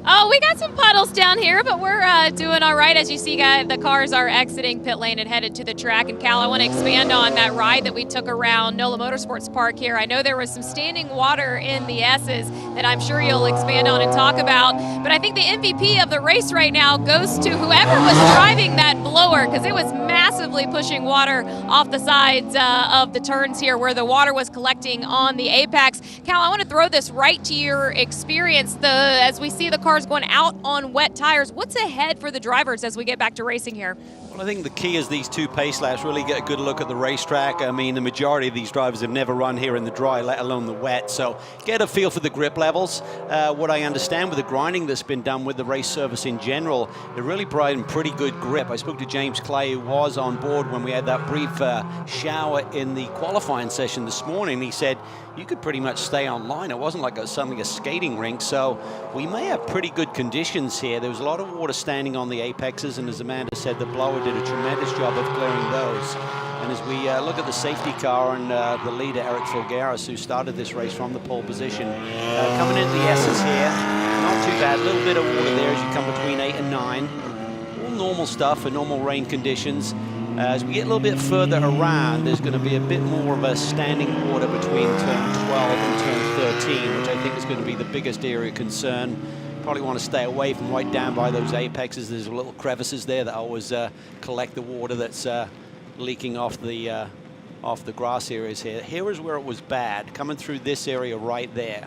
Oh, we got some puddles down here, but we're doing all right. As you see, guys, the cars are exiting pit lane and headed to the track. And Cal, I want to expand on that ride that we took around NOLA Motorsports Park here. I know there was some standing water in the S's that I'm sure you'll expand on and talk about. But I think the MVP of the race right now goes to whoever was driving that blower, because it was massively pushing water off the sides of the turns here where the water was collecting on the apex. Cal, I want to throw this right to your experience. As we see the cars going out on wet tires, what's ahead for the drivers as we get back to racing here? Well, I think the key is these 2 pace laps really get a good look at the racetrack. I mean, the majority of these drivers have never run here in the dry, let alone the wet, so get a feel for the grip levels. What I understand with the grinding that's been done with the race service in general, they're really providing pretty good grip. I spoke to James Clay, who was on board when we had that brief shower in the qualifying session this morning. He said you could pretty much stay online. It wasn't like suddenly a skating rink, so we may have pretty good conditions here. There was a lot of water standing on the apexes, and as Amanda said, the blower did a tremendous job of clearing those. And as we look at the safety car and the leader, Eric Filgaris, who started this race from the pole position, coming into the S's here, not too bad. A little bit of water there as you come between 8 and 9. All normal stuff for normal rain conditions. As we get a little bit further around, there's going to be a bit more of a standing water between turn 12 and turn 13, which I think is going to be the biggest area of concern. Probably want to stay away from right down by those apexes. There's little crevices there that always collect the water that's leaking off the grass areas here. Here is where it was bad, coming through this area right there.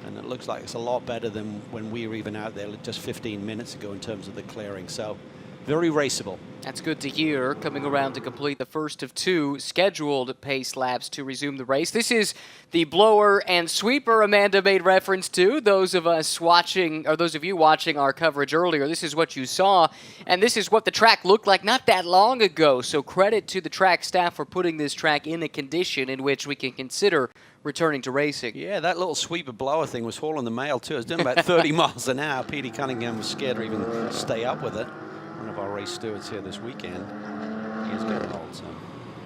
And it looks like it's a lot better than when we were even out there just 15 minutes ago in terms of the clearing. So very raceable. That's good to hear, coming around to complete the first of 2 scheduled pace laps to resume the race. This is the blower and sweeper Amanda made reference to. Those of us watching, or those of you watching our coverage earlier, this is what you saw, and this is what the track looked like not that long ago. So credit to the track staff for putting this track in a condition in which we can consider returning to racing. Yeah, that little sweeper blower thing was hauling the mail too. It was doing about 30 miles an hour. Petey Cunningham was scared to even stay up with it. One of our race stewards here this weekend. He is getting old, so.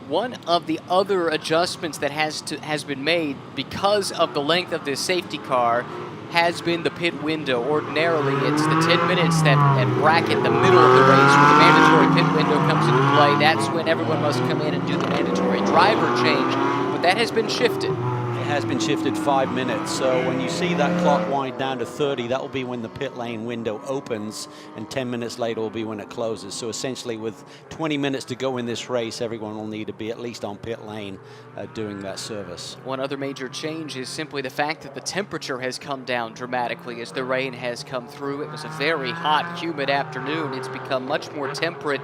One of the other adjustments that has been made because of the length of this safety car has been the pit window. Ordinarily, it's the 10 minutes that bracket the middle of the race where the mandatory pit window comes into play. That's when everyone must come in and do the mandatory driver change, but that has been shifted. It has been shifted 5 minutes. So when you see that clock wind down to 30, that will be when the pit lane window opens, and 10 minutes later will be when it closes. So essentially with 20 minutes to go in this race, everyone will need to be at least on pit lane doing that service. One other major change is simply the fact that the temperature has come down dramatically as the rain has come through. It was a very hot, humid afternoon. It's become much more temperate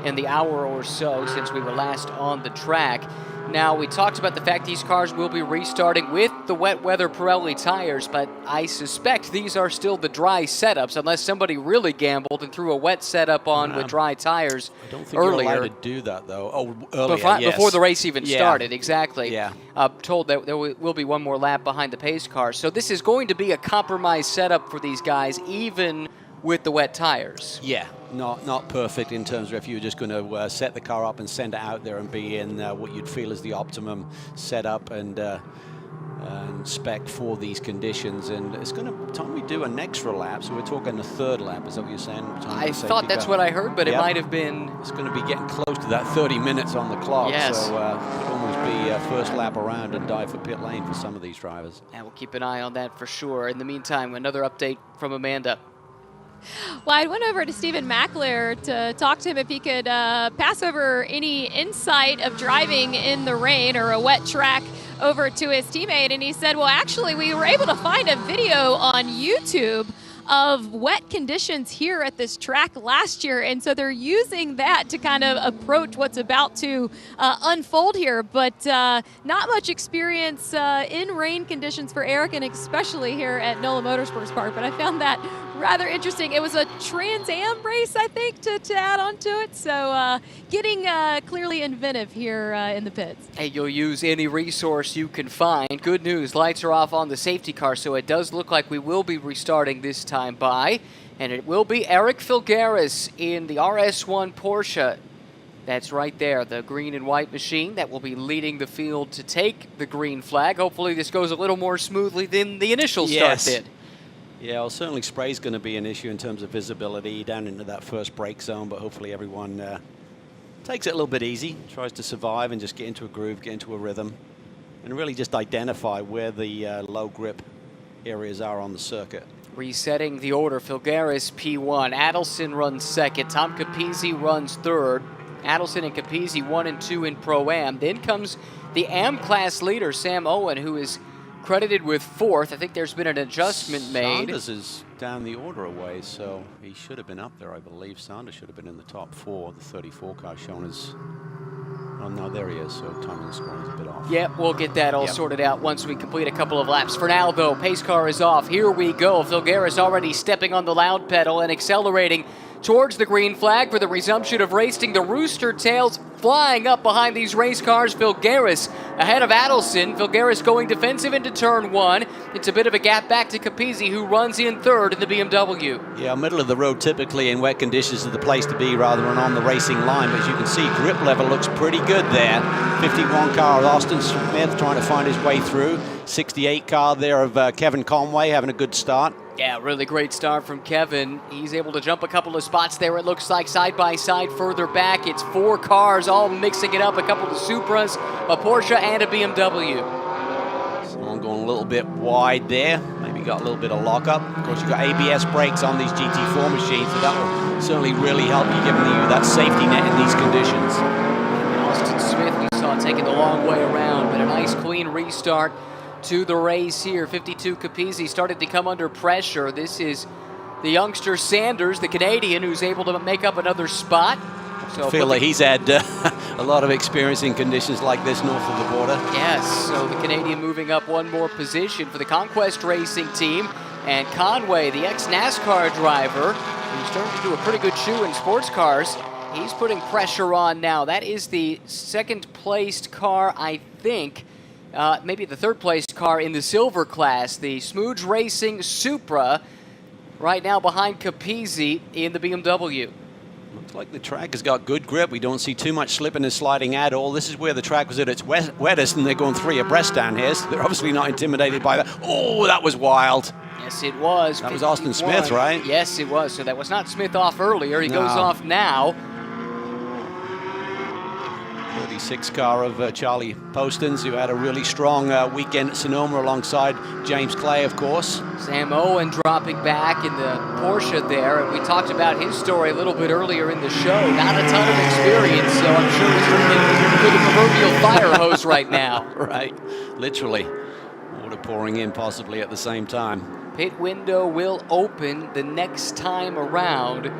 in the hour or so since we were last on the track. Now, we talked about the fact these cars will be restarting with the wet weather Pirelli tires, but I suspect these are still the dry setups, unless somebody really gambled and threw a wet setup on with dry tires I don't think earlier. you're allowed to do that, though. Oh, earlier, yes. Before the race even started, exactly. Yeah. Told that there will be one more lap behind the pace car. So this is going to be a compromise setup for these guys, even with the wet tires. Yeah, not perfect in terms of if you're just going to set the car up and send it out there and be in what you'd feel is the optimum setup and spec for these conditions. And it's going to, time we do an extra lap, so we're talking a third lap, is that what you're saying? I thought that's what I heard, but it might have been... It's going to be getting close to that 30 minutes on the clock, yes. So it could almost be first lap around and dive for pit lane for some of these drivers. And we'll keep an eye on that for sure. In the meantime, another update from Amanda. Well, I went over to Stephen Mackler to talk to him if he could pass over any insight of driving in the rain or a wet track over to his teammate. And he said, well, actually, we were able to find a video on YouTube of wet conditions here at this track last year. And so they're using that to kind of approach what's about to unfold here. But not much experience in rain conditions for Eric, and especially here at NOLA Motorsports Park. But I found that rather interesting. It was a Trans Am race, I think, to add on to it. So getting clearly inventive here in the pits. Hey, you'll use any resource you can find. Good news, lights are off on the safety car, so it does look like we will be restarting this time by, and it will be Eric Filgaris in the RS1 Porsche. That's right there, the green and white machine that will be leading the field to take the green flag. Hopefully this goes a little more smoothly than the initial start did. Yeah, well, certainly spray's going to be an issue in terms of visibility down into that first brake zone, but hopefully everyone takes it a little bit easy, tries to survive and just get into a groove, get into a rhythm, and really just identify where the low grip areas are on the circuit. Resetting the order, Filgaris P1, Adelson runs second, Tom Capizzi runs third. Adelson and Capizzi 1 and 2 in Pro-Am. Then comes the Am class leader, Sam Owen, who is credited with fourth. I think there's been an adjustment made. Sanders is down the order away, so he should have been up there, I believe. Sanders should have been in the top four. The 34 car shown as... Oh, no, there he is, so timing the scoring is a bit off. Yep, we'll get that all sorted out once we complete a couple of laps. For now, though, pace car is off. Here we go. Filgaris already stepping on the loud pedal and accelerating towards the green flag for the resumption of racing. The rooster tails flying up behind these race cars. Filgaris ahead of Adelson. Filgaris going defensive into turn one. It's a bit of a gap back to Capizzi, who runs in third in the BMW. Yeah, middle of the road typically in wet conditions is the place to be rather than on the racing line. But as you can see, grip level looks pretty good there. 51 car Austin Smith trying to find his way through. 68 car there of Kevin Conway having a good start. Yeah, really great start from Kevin. He's able to jump a couple of spots there, it looks like, side by side further back. It's four cars all mixing it up, a couple of Supras, a Porsche, and a BMW. Someone going a little bit wide there. Maybe got a little bit of lockup. Of course, you've got ABS brakes on these GT4 machines, so that will certainly really help you, giving you that safety net in these conditions. Austin Smith, we saw taking the long way around, but a nice clean restart to the race here. 52 Capizzi started to come under pressure. This is the youngster Sanders, the Canadian, who's able to make up another spot. So I feel like he's had a lot of experience in conditions like this north of the border. Yes, so the Canadian moving up one more position for the Conquest Racing team. And Conway, the ex-NASCAR driver, who's starting to do a pretty good shoe in sports cars, he's putting pressure on now. That is the second-placed car, I think, maybe the third-placed car in the silver class, the Smooge Racing Supra, right now behind Capizzi in the BMW. Looks like the track has got good grip. We don't see too much slipping and sliding at all. This is where the track was at its wettest, and they're going three abreast down here, so they're obviously not intimidated by that. Oh, that was wild. Yes, it was. That was Austin Smith, right? Yes, it was. So that was not Smith off earlier. He goes off now. 36 car of Charlie Poston's, who had a really strong weekend at Sonoma alongside James Clay, of course. Sam Owen dropping back in the Porsche there, and we talked about his story a little bit earlier in the show. Not a ton of experience, so I'm sure he's looking for the proverbial fire hose right now. Right, literally. Water pouring in possibly at the same time. Pit window will open the next time around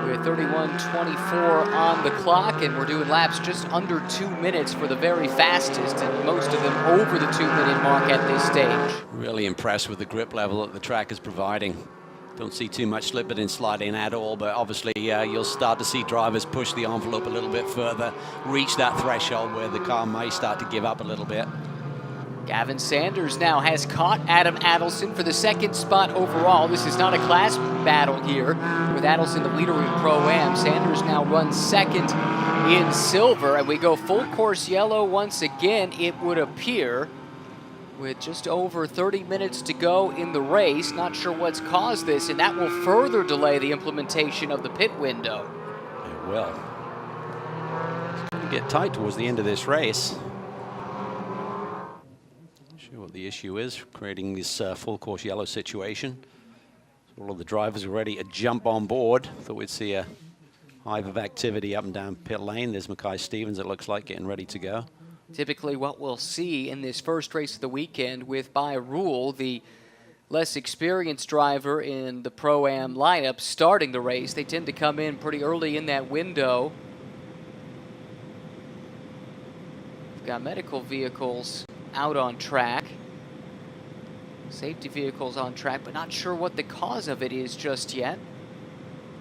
with 31:24 on the clock, and we're doing laps just under 2 minutes for the very fastest, and most of them over the 2-minute mark at this stage. Really impressed with the grip level that the track is providing. Don't see too much slipping and sliding at all, but obviously you'll start to see drivers push the envelope a little bit further, reach that threshold where the car may start to give up a little bit. Gavin Sanders now has caught Adam Adelson for the second spot overall. This is not a class battle here with Adelson the leader in Pro-Am. Sanders now runs second in silver, and we go full course yellow once again, it would appear, with just over 30 minutes to go in the race. Not sure what's caused this, and that will further delay the implementation of the pit window. It will. It's going to get tight towards the end of this race. Sure what the issue is, creating this full course yellow situation. So all of the drivers are ready to jump on board. Thought we'd see a hive of activity up and down pit lane. There's Mackay Stevens, it looks like, getting ready to go. Typically what we'll see in this first race of the weekend with, by rule, the less experienced driver in the Pro-Am lineup starting the race. They tend to come in pretty early in that window. We've got medical vehicles out on track. Safety vehicles on track, but not sure what the cause of it is just yet.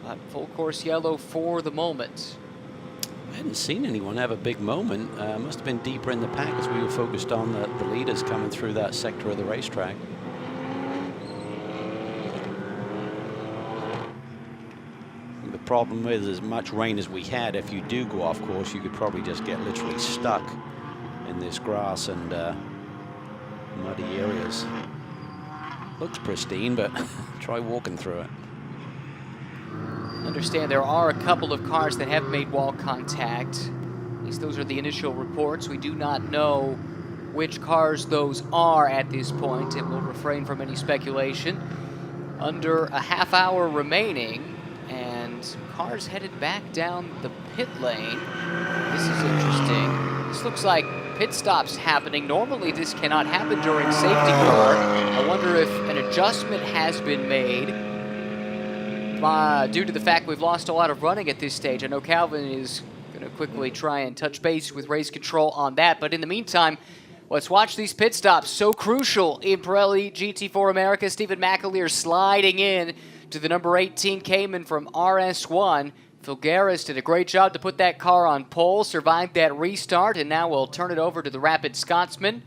But full course yellow for the moment. I hadn't seen anyone have a big moment. Must have been deeper in the pack as we were focused on the leaders coming through that sector of the racetrack. The problem is, as much rain as we had, if you do go off course, you could probably just get literally stuck in this grass and muddy areas. Looks pristine, but try walking through it. Understand there are a couple of cars that have made wall contact. At least those are the initial reports. We do not know which cars those are at this point, and we'll refrain from any speculation. Under a half hour remaining, and cars headed back down the pit lane. This is interesting. This looks like pit stops happening. Normally this cannot happen during safety car. I wonder if an adjustment has been made due to the fact we've lost a lot of running at this stage. I know Calvin is going to quickly try and touch base with race control on that, but in the meantime, let's watch these pit stops. So crucial in Pirelli GT4 America. Stephen McAleer sliding in to the number 18 Cayman from RS1. Filgaris did a great job to put that car on pole, survived that restart, and now we'll turn it over to the Rapid Scotsman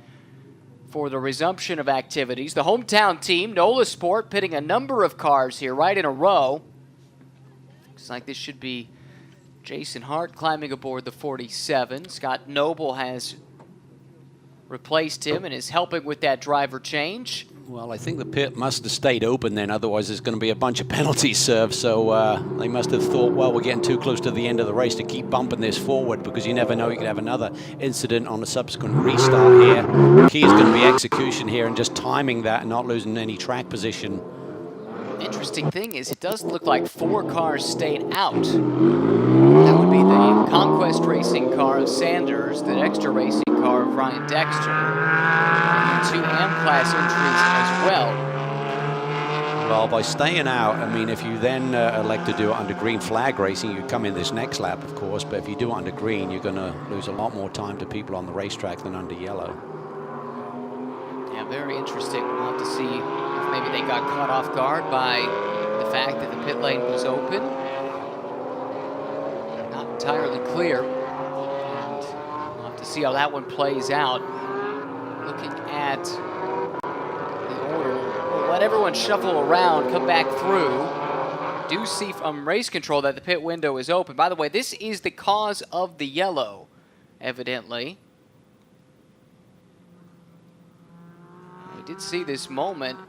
for the resumption of activities. The hometown team, NOLA Sport, pitting a number of cars here right in a row. Looks like this should be Jason Hart climbing aboard the 47. Scott Noble has replaced him and is helping with that driver change. Well, I think the pit must have stayed open then, otherwise there's going to be a bunch of penalties served. So they must have thought, well, we're getting too close to the end of the race to keep bumping this forward, because you never know, you could have another incident on a subsequent restart here. The key is going to be execution here and just timing that and not losing any track position. Interesting thing is, it does look like 4 cars stayed out. That would be the Conquest Racing car of Sanders, the Dexter Racing car of Ryan Dexter, and 2 AM-class entries as well. Well, by staying out, I mean, if you then elect to do it under green flag racing, you come in this next lap, of course, but if you do it under green, you're going to lose a lot more time to people on the racetrack than under yellow. Yeah, very interesting. We'll have to see if maybe they got caught off guard by the fact that the pit lane was open. Not entirely clear. And we'll have to see how that one plays out. Looking at the order, we'll let everyone shuffle around, come back through. Do see from race control that the pit window is open. By the way, this is the cause of the yellow, evidently. We did see this moment.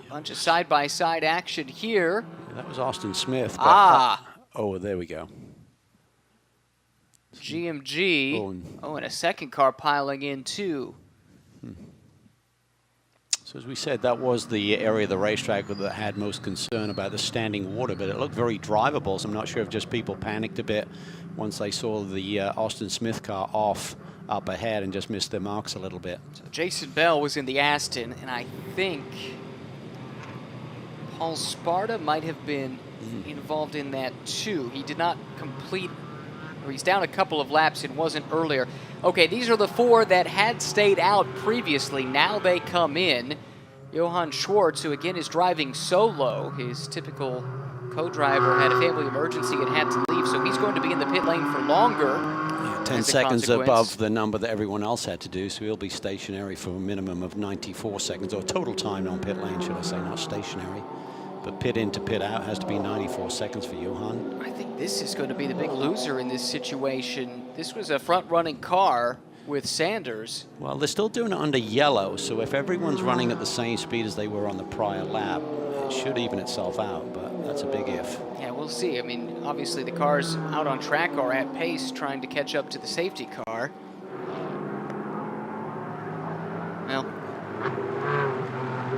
A bunch of side-by-side action here. Yeah, that was Austin Smith. But, oh, there we go. GMG. Oh, and a second car piling in too. So as we said, that was the area of the racetrack that had most concern about the standing water, but it looked very drivable. So I'm not sure if just people panicked a bit once they saw the Austin Smith car off up ahead and just missed their marks a little bit. So Jason Bell was in the Aston, and I think Paul Sparta might have been involved in that too. He did not complete, or he's down a couple of laps and wasn't earlier. Okay, these are the four that had stayed out previously. Now they come in. Johann Schwartz, who again is driving solo, his typical co-driver had a family emergency and had to leave, so he's going to be in the pit lane for longer. Yeah, 10 seconds above the number that everyone else had to do, so he'll be stationary for a minimum of 94 seconds, or total time on pit lane, should I say, not stationary. But pit in to pit out has to be 94 seconds for Johann. I think this is going to be the big loser in this situation. This was a front-running car with Sanders. Well, they're still doing it under yellow, so if everyone's running at the same speed as they were on the prior lap, it should even itself out, but that's a big if. Yeah, we'll see. I mean, obviously the cars out on track are at pace trying to catch up to the safety car. Well,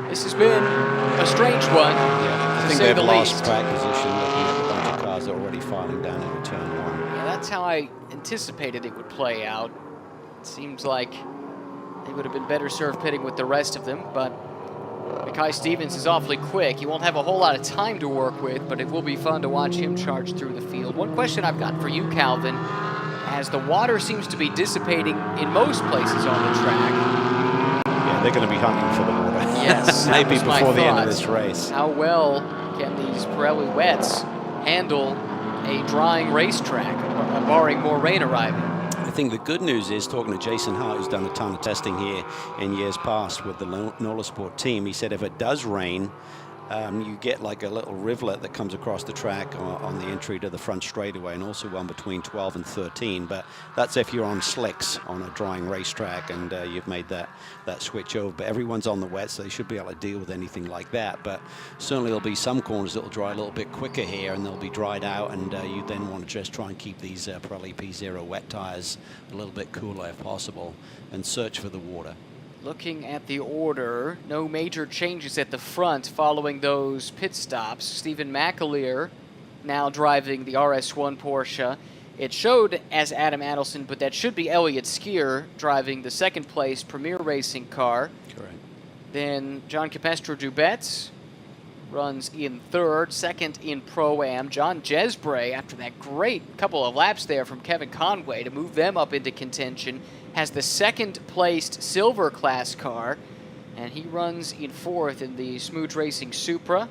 this has been a strange one. Yeah, I think they've lost track position looking at the bunch of cars that are already filing down into turn one. Yeah, that's how I anticipated it would play out. It seems like they would have been better served pitting with the rest of them, but Mackay Stevens is awfully quick. He won't have a whole lot of time to work with, but it will be fun to watch him charge through the field. One question I've got for you, Calvin, as the water seems to be dissipating in most places on the track. Yeah, they're going to be hunting for the water. Yes, maybe before the end of this race. How well can these Pirelli wets handle a drying racetrack, barring more rain arriving? I think the good news is, talking to Jason Hart, who's done a ton of testing here in years past with the NOLA Sport team, he said if it does rain, you get like a little rivulet that comes across the track on the entry to the front straightaway, and also one between 12 and 13. But that's if you're on slicks on a drying racetrack and you've made that switch over. But everyone's on the wet, so they should be able to deal with anything like that. But certainly there'll be some corners that will dry a little bit quicker here, and they'll be dried out, and you then want to just try and keep these Pirelli P0 wet tires a little bit cooler if possible, and search for the water. Looking at the order, no major changes at the front following those pit stops. Stephen McAleer now driving the RS1 Porsche. It showed as Adam Adelson, but that should be Elliott Skier driving the second place Premier Racing car. Correct. Then John Capestro Dubets runs in third, second in Pro-Am. John Jesbray, after that great couple of laps there from Kevin Conway to move them up into contention, has the second placed silver class car, and he runs in fourth in the Smooth Racing Supra.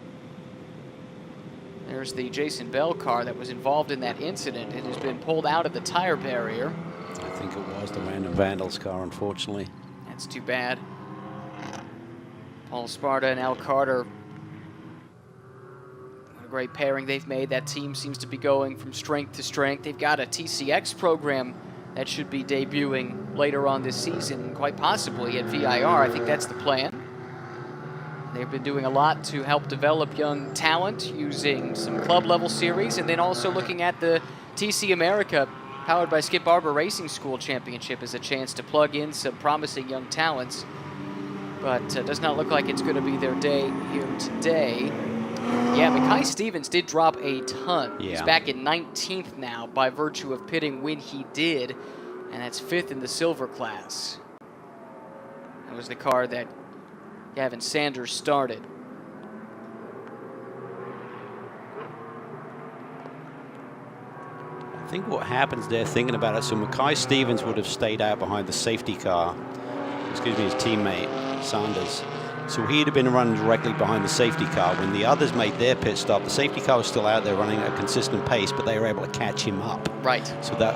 There's the Jason Bell car that was involved in that incident. It has been pulled out of the tire barrier. I think it was the Random Vandals car, unfortunately. That's too bad. Paul Sparta and Al Carter, what a great pairing they've made. That team seems to be going from strength to strength. They've got a TCX program that should be debuting later on this season, quite possibly at VIR. I think that's the plan. They've been doing a lot to help develop young talent using some club-level series, and then also looking at the TC America, powered by Skip Barber Racing School Championship, as a chance to plug in some promising young talents. But does not look like it's going to be their day here today. Yeah, Mackay Stevens did drop a ton. Yeah. He's back in 19th now by virtue of pitting when he did, and that's 5th in the silver class. That was the car that Gavin Sanders started. I think what happens there, thinking about it, so Mackay Stevens would have stayed out behind the safety car, excuse me, his teammate, Sanders. So he'd have been running directly behind the safety car. When the others made their pit stop, the safety car was still out there running at a consistent pace, but they were able to catch him up. Right. So that,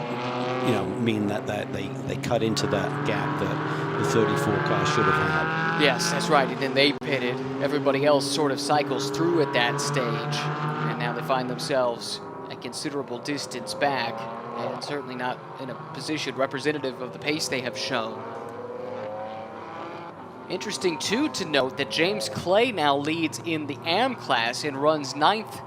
mean that they cut into that gap that the 34 car should have had. Yes, that's right. And then they pitted. Everybody else sort of cycles through at that stage. And now they find themselves a considerable distance back, and certainly not in a position representative of the pace they have shown. Interesting, too, to note that James Clay now leads in the AM class and runs 9th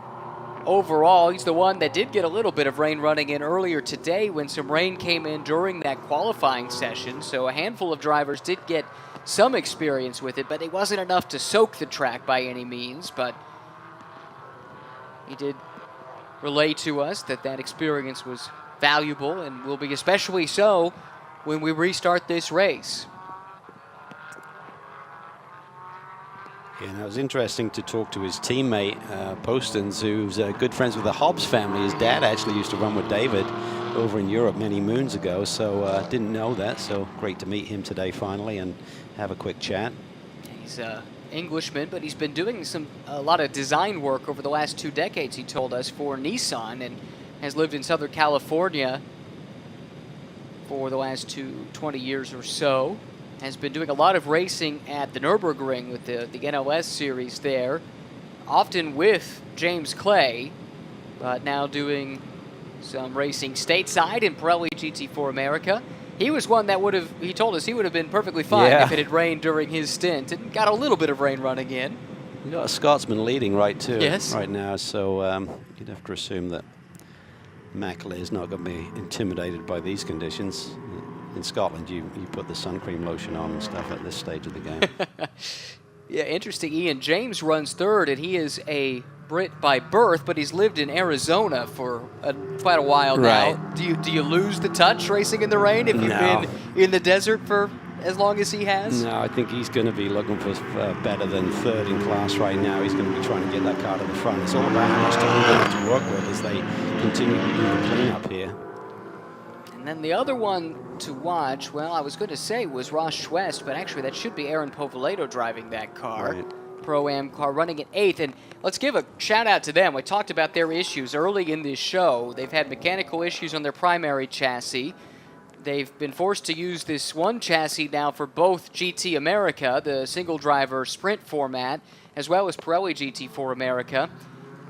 overall. He's the one that did get a little bit of rain running in earlier today when some rain came in during that qualifying session. So a handful of drivers did get some experience with it, but it wasn't enough to soak the track by any means. But he did relay to us that that experience was valuable and will be especially so when we restart this race. Yeah, and it was interesting to talk to his teammate, Postons, who's good friends with the Hobbs family. His dad actually used to run with David over in Europe many moons ago, so didn't know that. So great to meet him today finally and have a quick chat. He's an Englishman, but he's been doing a lot of design work over the last 2 decades, he told us, for Nissan, and has lived in Southern California for the last 20 years or so. Has been doing a lot of racing at the Nürburgring with the NLS series there, often with James Clay, but now doing some racing stateside in Pirelli GT4 America. He was one that he told us he would have been perfectly fine if it had rained during his stint, and got a little bit of rain running in. You got a Scotsman leading right Yes. now, so you'd have to assume that Mackley is not going to be intimidated by these conditions. In Scotland, you put the sun cream lotion on and stuff at this stage of the game. Yeah, interesting. Ian James runs third, and he is a Brit by birth, but he's lived in Arizona for quite a while now. Right. Do you lose the touch racing in the rain if you've been in the desert for as long as he has? No, I think he's going to be looking for better than third in class right now. He's going to be trying to get that car to the front. It's all about how much time they have to work with as they continue to do the cleanup here. And then the other one to watch, well, I was going to say was Ross Schwest, but actually that should be Aaron Povolato driving that car. Right. Pro-Am car running in 8th. And let's give a shout out to them. We talked about their issues early in this show. They've had mechanical issues on their primary chassis. They've been forced to use this one chassis now for both GT America, the single driver sprint format, as well as Pirelli GT4 America.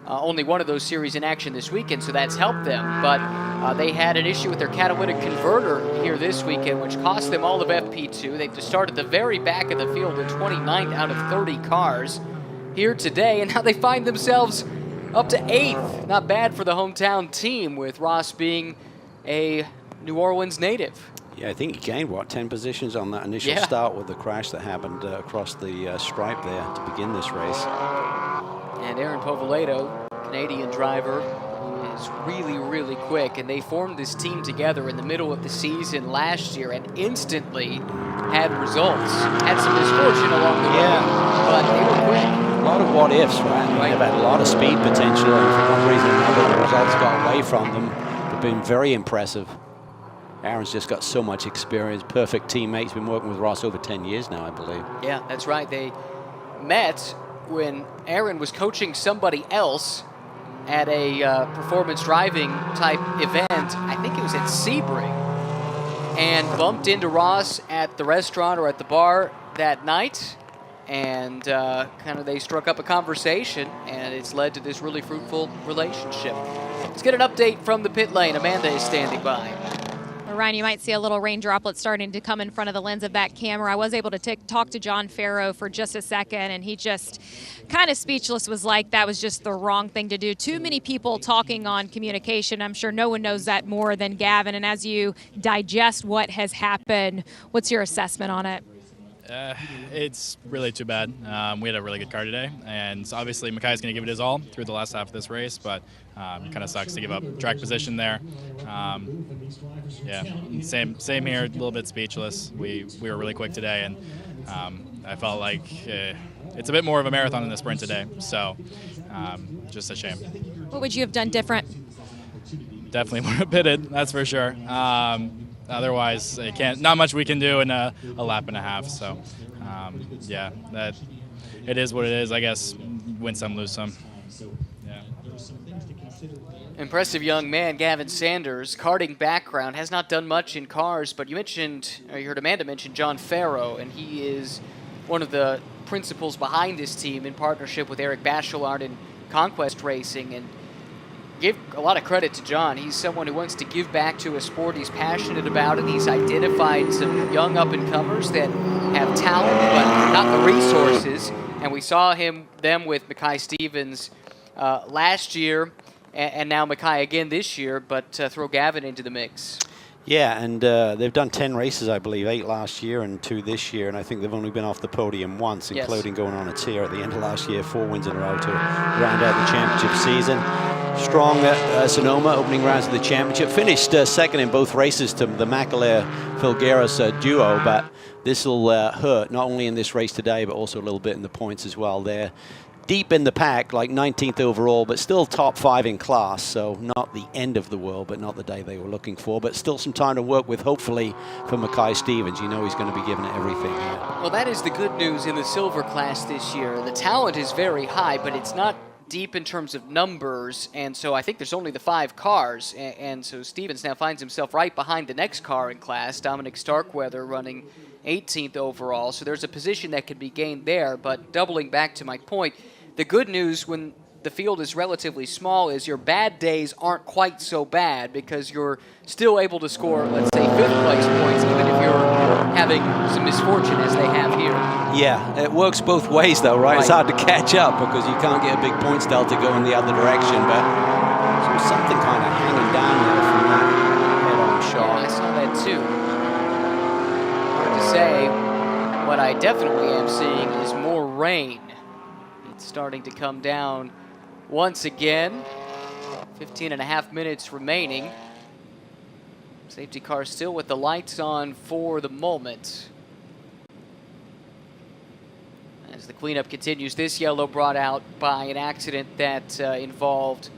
Only one of those series in action this weekend, so that's helped them. But they had an issue with their catalytic converter here this weekend, which cost them all of FP2. They've just started the very back of the field in 29th out of 30 cars here today, and now they find themselves up to 8th. Not bad for the hometown team, with Ross being a New Orleans native. Yeah, I think he gained, 10 positions on that initial start with the crash that happened across the stripe there to begin this race. And Aaron Povolato, Canadian driver, is really, really quick. And they formed this team together in the middle of the season last year and instantly had results. Had some misfortune along the way, but they were quick. A lot of what ifs, right? They've had a lot of speed potential, and for one reason or another, the results got away from them. They've been very impressive. Aaron's just got so much experience, perfect teammates, been working with Ross over 10 years now, I believe. Yeah, that's right. They met when Aaron was coaching somebody else at a performance driving type event. I think it was at Sebring, and bumped into Ross at the restaurant or at the bar that night, and kind of they struck up a conversation, and it's led to this really fruitful relationship. Let's get an update from the pit lane. Amanda is standing by. Ryan, you might see a little rain droplet starting to come in front of the lens of that camera. I was able to talk to John Farrow for just a second, and he just kind of speechless, was like, that was just the wrong thing to do. Too many people talking on communication. I'm sure no one knows that more than Gavin. And as you digest what has happened, what's your assessment on it? It's really too bad. We had a really good car today, and obviously Mackay's going to give it his all through the last half of this race, but it kind of sucks to give up track position there. Yeah, same here, a little bit speechless. We were really quick today, and I felt like it's a bit more of a marathon than a sprint today, so just a shame. What would you have done different? Definitely would have pitted, that's for sure. Otherwise, not much we can do in a lap and a half. So, yeah, that it is what it is. I guess win some, lose some. Yeah. Impressive young man, Gavin Sanders, karting background, has not done much in cars, but you heard Amanda mention John Farrow, and he is one of the principals behind this team in partnership with Eric Bachelard and Conquest Racing, and give a lot of credit to John. He's someone who wants to give back to a sport he's passionate about, and he's identified some young up-and-comers that have talent but not the resources. And we saw them with Mackay Stevens last year and now Mackay again this year, but throw Gavin into the mix. Yeah, and they've done 10 races, I believe, 8 last year and 2 this year, and I think they've only been off the podium once, including going on a tear at the end of last year, 4 wins in a row to round out the championship season. Strong at Sonoma, opening rounds of the championship. Finished second in both races to the Macalare-Filgueras duo, but this will hurt, not only in this race today, but also a little bit in the points as well. They're deep in the pack, like 19th overall, but still top 5 in class, so not the end of the world, but not the day they were looking for, but still some time to work with, hopefully, for Mackay Stevens. You know he's going to be giving it everything here. Well, that is the good news in the silver class this year. The talent is very high, but it's not deep in terms of numbers, and so I think there's only the 5 cars, and so Stevens now finds himself right behind the next car in class, Dominic Starkweather running 18th overall, so there's a position that could be gained there, but doubling back to my point, the good news when the field is relatively small is your bad days aren't quite so bad because you're still able to score, let's say, 5th place points, even if you're having some misfortune as they have here. Yeah, it works both ways though, right? It's hard to catch up because you can't get a big points delta going the other direction, but there's something kind of hanging down there from that head-on shot. Yeah, I saw that too. Hard to say. What I definitely am seeing is more rain. It's starting to come down once again. 15.5 minutes remaining. Safety car still with the lights on for the moment. As the cleanup continues, this yellow brought out by an accident that involved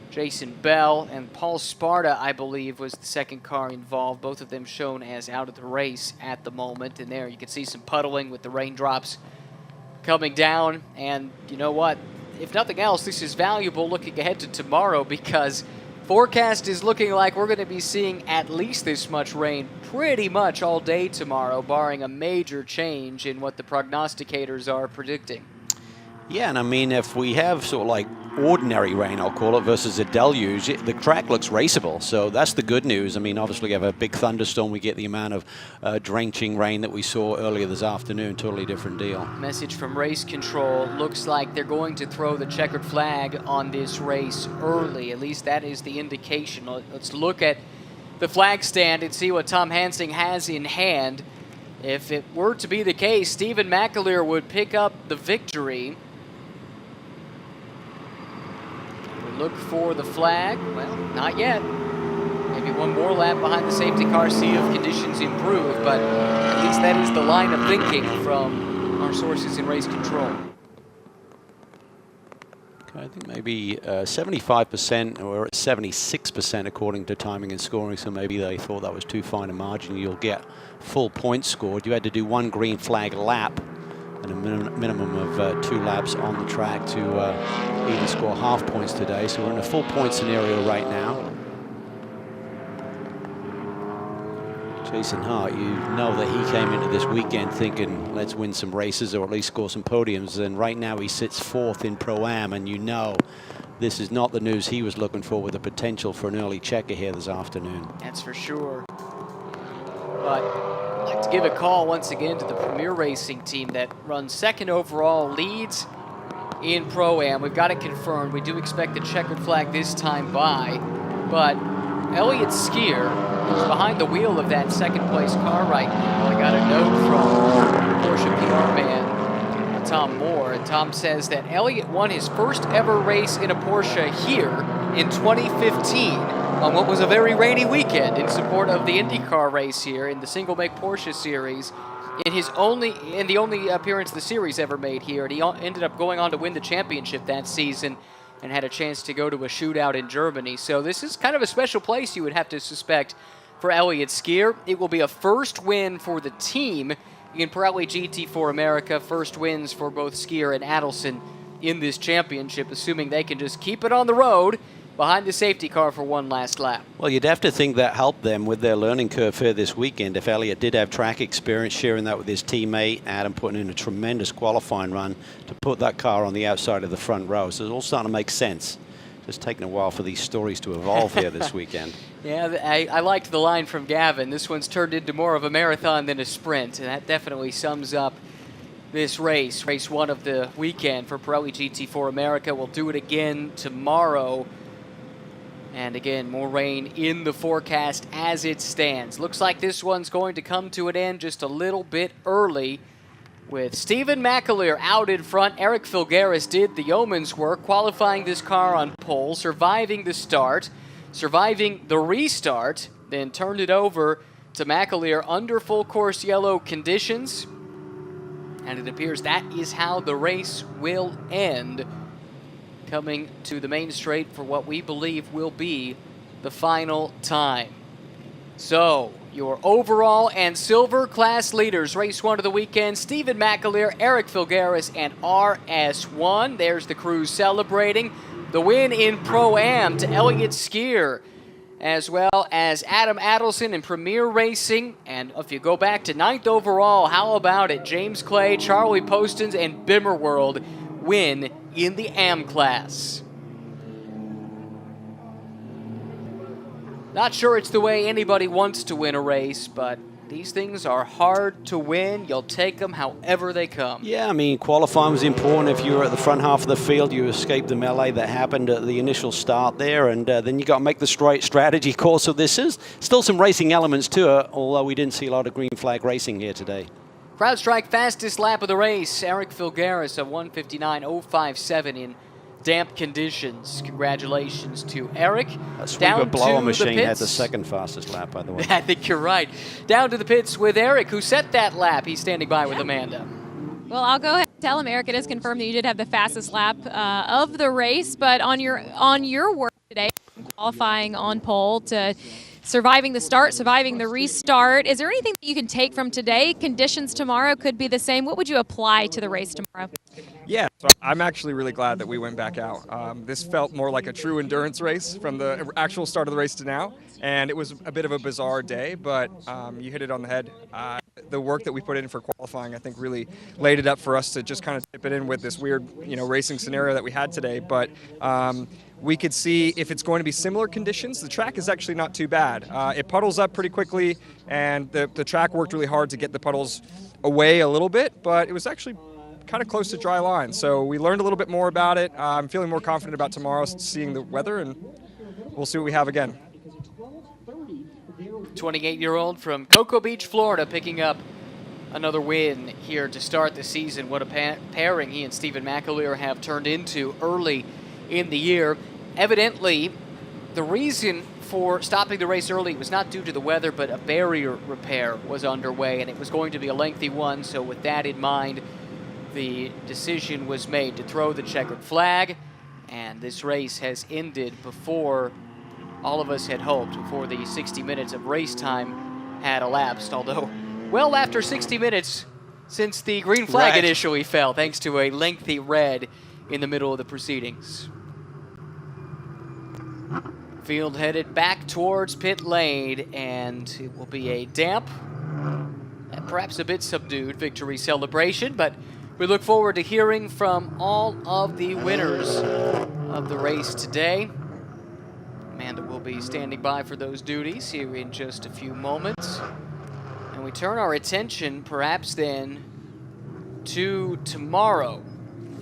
Jason Bell and Paul Sparta, I believe, was the second car involved. Both of them shown as out of the race at the moment. And there you can see some puddling with the raindrops coming down, and you know what? If nothing else, this is valuable looking ahead to tomorrow because forecast is looking like we're going to be seeing at least this much rain pretty much all day tomorrow, barring a major change in what the prognosticators are predicting. Yeah, and I mean, if we have sort of like ordinary rain, I'll call it, versus a deluge, the track looks raceable. So that's the good news. I mean, obviously, you have a big thunderstorm, we get the amount of drenching rain that we saw earlier this afternoon. Totally different deal. Message from race control. Looks like they're going to throw the checkered flag on this race early. At least that is the indication. Let's look at the flag stand and see what Tom Hansing has in hand. If it were to be the case, Stephen McAleer would pick up the victory. Look for the flag. Well, not yet. Maybe one more lap behind the safety car, see if conditions improve, but at least that is the line of thinking from our sources in race control. Okay, I think maybe 75% or 76% according to timing and scoring, so maybe they thought that was too fine a margin. You'll get full points scored. You had to do 1 green flag lap and a minimum of 2 laps on the track to even score half points today. So we're in a full point scenario right now. Jason Hart, you know that he came into this weekend thinking, let's win some races or at least score some podiums. And right now he sits 4th in Pro-Am, and you know this is not the news he was looking for with the potential for an early checker here this afternoon. That's for sure. But I'd like to give a call once again to the Premier Racing team that runs 2nd overall, leads in Pro-Am. We've got it confirmed. We do expect the checkered flag this time by, but Elliott Skier, who's behind the wheel of that 2nd place car right now. I got a note from Porsche PR man Tom Moore, and Tom says that Elliott won his first ever race in a Porsche here in 2015 on what was a very rainy weekend in support of the IndyCar race here in the single-make Porsche series. In the only appearance the series ever made here, and he ended up going on to win the championship that season and had a chance to go to a shootout in Germany. So this is kind of a special place, you would have to suspect, for Elliott Skier. It will be a first win for the team in Pirelli GT4 America. First wins for both Skier and Adelson in this championship, assuming they can just keep it on the road behind the safety car for one last lap. Well, you'd have to think that helped them with their learning curve here this weekend. If Elliott did have track experience, sharing that with his teammate, Adam putting in a tremendous qualifying run to put that car on the outside of the front row. So it's all starting to make sense. Just taking a while for these stories to evolve here this weekend. Yeah, I liked the line from Gavin. This one's turned into more of a marathon than a sprint, and that definitely sums up this race, race one of the weekend for Pirelli GT4 America. We'll do it again tomorrow. And again, more rain in the forecast as it stands. Looks like this one's going to come to an end just a little bit early, with Stephen McAleer out in front. Eric Filgaris did the yeoman's work, qualifying this car on pole, surviving the start, surviving the restart, then turned it over to McAleer under full course yellow conditions. And it appears that is how the race will end, coming to the main straight for what we believe will be the final time. So, your overall and silver class leaders, race one of the weekend, Stephen McAleer, Eric Filgaris, and RS1. There's the crew celebrating the win in Pro-Am to Elliott Skier, as well as Adam Adelson in Premier Racing. And if you go back to 9th overall, how about it? James Clay, Charlie Postons, and Bimmerworld win in the AM class. Not sure it's the way anybody wants to win a race, but these things are hard to win. You'll take them however they come. Yeah, I mean, qualifying was important. If you were at the front half of the field, you escaped the melee that happened at the initial start there, and then you got to make the strategy call. So this is still some racing elements to it, although we didn't see a lot of green flag racing here today. CrowdStrike fastest lap of the race, Eric Filgaris, a 1:59.057 in damp conditions. Congratulations to Eric. That sweeper blower machine had the second fastest lap, by the way. I think you're right. Down to the pits with Eric, who set that lap. He's standing by with Amanda. Well, I'll go ahead and tell him, Eric, it is confirmed that you did have the fastest lap of the race, but on your work today, qualifying on pole to surviving the start, surviving the restart, is there anything that you can take from today? Conditions tomorrow could be the same. What would you apply to the race tomorrow? Yeah, so I'm actually really glad that we went back out. This felt more like a true endurance race from the actual start of the race to now, and it was a bit of a bizarre day, but you hit it on the head. The work that we put in for qualifying, I think, really laid it up for us to just kind of tip it in with this weird, racing scenario that we had today. But we could see if it's going to be similar conditions, the track is actually not too bad. It puddles up pretty quickly, and the track worked really hard to get the puddles away a little bit, but it was actually kind of close to dry line. So we learned a little bit more about it. I'm feeling more confident about tomorrow, seeing the weather, and we'll see what we have again. 28-year-old from Cocoa Beach, Florida, picking up another win here to start the season. What a pairing he and Stephen McAleer have turned into early in the year. Evidently, the reason for stopping the race early was not due to the weather, but a barrier repair was underway, and it was going to be a lengthy one. So with that in mind, the decision was made to throw the checkered flag, and this race has ended before all of us had hoped, before the 60 minutes of race time had elapsed, although well after 60 minutes since the green flag initially fell, thanks to a lengthy red in the middle of the proceedings. Field headed back towards pit lane, and it will be a damp and perhaps a bit subdued victory celebration, but we look forward to hearing from all of the winners of the race today. Amanda will be standing by for those duties here in just a few moments. And we turn our attention perhaps then to tomorrow.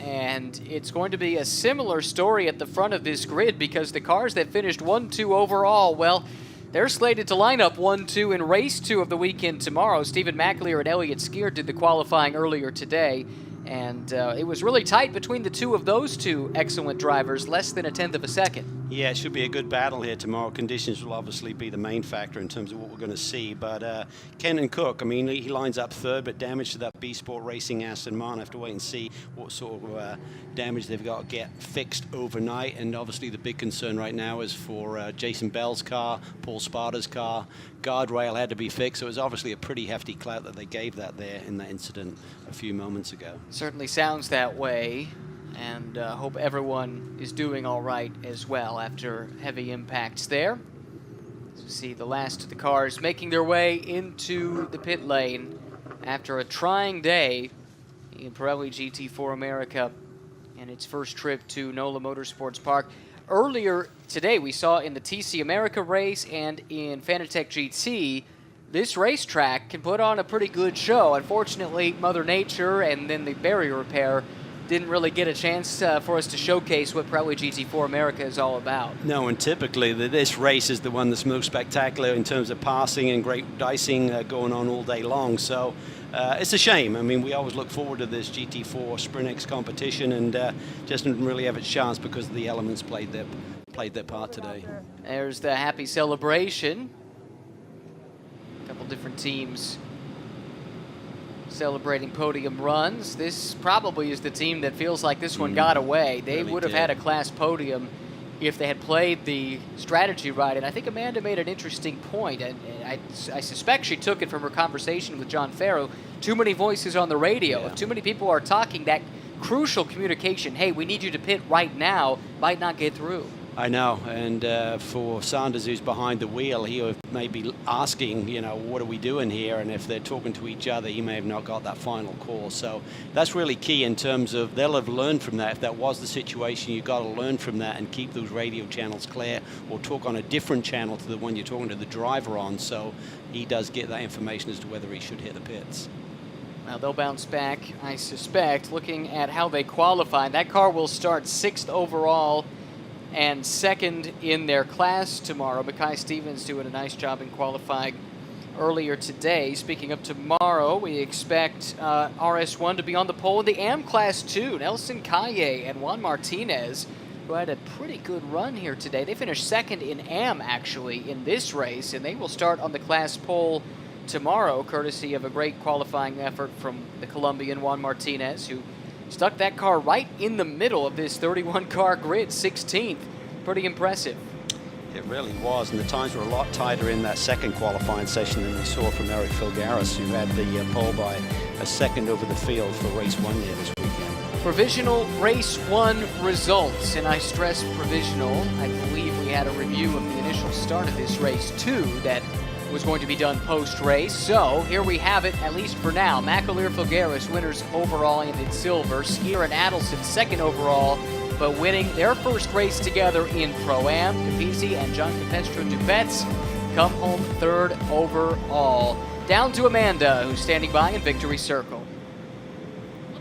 And it's going to be a similar story at the front of this grid, because the cars that finished 1-2 overall, well, they're slated to line up 1-2 in race 2 of the weekend tomorrow. Stephen McAleer and Elliott Skier did the qualifying earlier today. And it was really tight between the two of those two excellent drivers, less than a tenth of a second. Yeah, it should be a good battle here tomorrow. Conditions will obviously be the main factor in terms of what we're going to see. But Kenton Cook, I mean, he lines up third, but damage to that B-Sport Racing Aston Martin. I have to wait and see what sort of damage they've got to get fixed overnight. And obviously the big concern right now is for Jason Bell's car, Paul Sparta's car. Guardrail had to be fixed, so it was obviously a pretty hefty clout that they gave that there in that incident a few moments ago. Certainly sounds that way, and hope everyone is doing all right as well after heavy impacts there. So see the last of the cars making their way into the pit lane after a trying day in Pirelli GT4 America and its first trip to NOLA Motorsports Park. Earlier today, we saw in the TC America race and in Fanatec GT this racetrack can put on a pretty good show. Unfortunately, Mother Nature and then the barrier repair didn't really get a chance for us to showcase what Pirelli GT4 America is all about. No, and typically this race is the one that's most spectacular in terms of passing and great dicing going on all day long. So it's a shame. I mean, we always look forward to this GT4 Sprint X competition, and just didn't really have its chance because the elements played their part today. There's the happy celebration. A couple different teams celebrating podium runs. This probably is the team that feels like this one got away. They really would have did. had a class podium if they had played the strategy right. And I think Amanda made an interesting point, and I suspect she took it from her conversation with John Farrow. Too many voices on the radio. Yeah. If too many people are talking, that crucial communication, hey, we need you to pit right now, might not get through. I know, and for Sanders, who's behind the wheel, he may be asking, you know, what are we doing here? And if they're talking to each other, he may have not got that final call. So that's really key in terms of they'll have learned from that. If that was the situation, you've got to learn from that and keep those radio channels clear, or talk on a different channel to the one you're talking to the driver on, so he does get that information as to whether he should hit the pits. Well, they'll bounce back, I suspect. Looking at how they qualified, that car will start 6th overall and 2nd in their class tomorrow. Mackay Stevens doing a nice job in qualifying earlier today. Speaking of tomorrow, we expect RS1 to be on the pole in the AM Class 2. Nelson Calle and Juan Martinez, who had a pretty good run here today. They finished 2nd in AM, actually, in this race, and they will start on the class pole tomorrow, courtesy of a great qualifying effort from the Colombian Juan Martinez, who stuck that car right in the middle of this 31-car grid, 16th. Pretty impressive. It really was, and the times were a lot tighter in that second qualifying session than we saw from Eric Filgaris, who had the pole by a second over the field for race 1 here this weekend. Provisional race 1 results, and I stress provisional. I believe we had a review of the initial start of this race 2 that was going to be done post-race. So here we have it, at least for now. McAleer Filgaris winners overall and in silver. Skier and Adelson 2nd overall, but winning their first race together in Pro-Am. Capizzi and John Capestro Dupets come home 3rd overall. Down to Amanda, who's standing by in victory circle.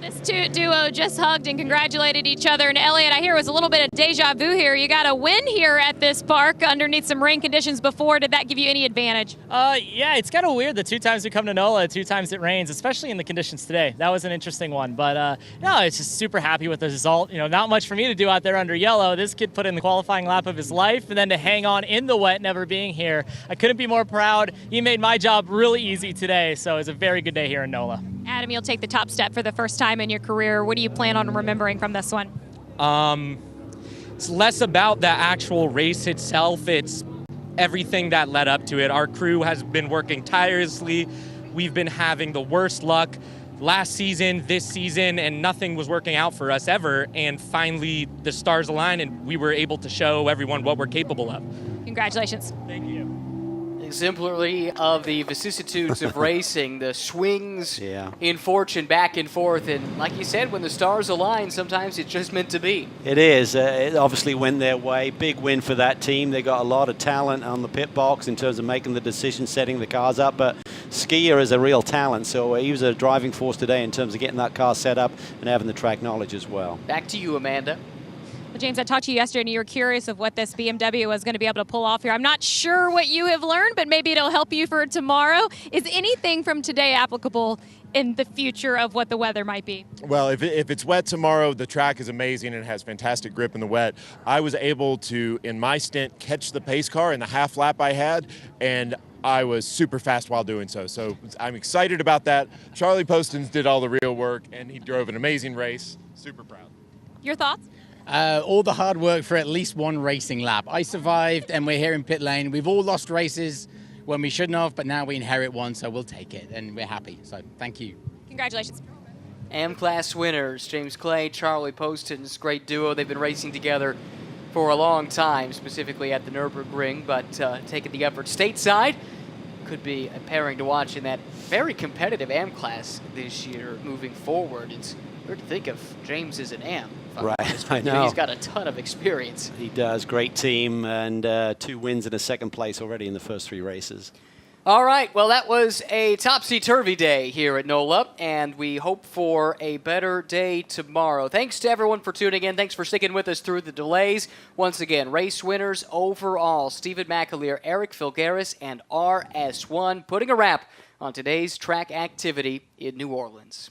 This duo just hugged and congratulated each other. And Elliot, I hear it was a little bit of deja vu here. You got a win here at this park underneath some rain conditions before. Did that give you any advantage? Yeah, it's kind of weird the 2 times we come to NOLA, 2 times it rains, especially in the conditions today. That was an interesting one. But no, it's just super happy with the result. You know, not much for me to do out there under yellow. This kid put in the qualifying lap of his life, and then to hang on in the wet, never being here. I couldn't be more proud. He made my job really easy today, so it was a very good day here in NOLA. Adam, you'll take the top step for the first time in your career. What do you plan on remembering from this one? It's less about the actual race itself. It's everything that led up to it. Our crew has been working tirelessly. We've been having the worst luck last season, this season, and nothing was working out for us ever. And finally, the stars aligned, and we were able to show everyone what we're capable of. Congratulations. Thank you. Exemplary of the vicissitudes of racing, the swings Yeah. in fortune back and forth. And like you said, when the stars align, sometimes it's just meant to be. It is. It obviously went their way. Big win for that team. They got a lot of talent on the pit box in terms of making the decision, setting the cars up. But Skier is a real talent, so he was a driving force today in terms of getting that car set up and having the track knowledge as well. Back to you, Amanda. Well, James, I talked to you yesterday, and you were curious of what this BMW was going to be able to pull off here. I'm not sure what you have learned, but maybe it'll help you for tomorrow. Is anything from today applicable in the future of what the weather might be? Well, if it's wet tomorrow, the track is amazing and has fantastic grip in the wet. I was able to, in my stint, catch the pace car in the half lap I had, and I was super fast while doing so. So I'm excited about that. Charlie Postins did all the real work, and he drove an amazing race. Super proud. Your thoughts? All the hard work for at least one racing lap. I survived, and we're here in pit lane. We've all lost races when we shouldn't have, but now we inherit one, so we'll take it, and we're happy. So thank you. Congratulations. AM-class winners, James Clay, Charlie Postins, great duo. They've been racing together for a long time, specifically at the Nürburgring, but taking the effort stateside. Could be a pairing to watch in that very competitive AM-class this year moving forward. It's weird to think of James as an AM. Right, I know. He's got a ton of experience. He does. Great team, and 2 wins and a 2nd place already in the first 3 races. All right, well, that was a topsy-turvy day here at NOLA, and we hope for a better day tomorrow. Thanks to everyone for tuning in. Thanks for sticking with us through the delays. Once again, race winners overall, Stephen McAleer, Eric Filgaris, and RS1, putting a wrap on today's track activity in New Orleans.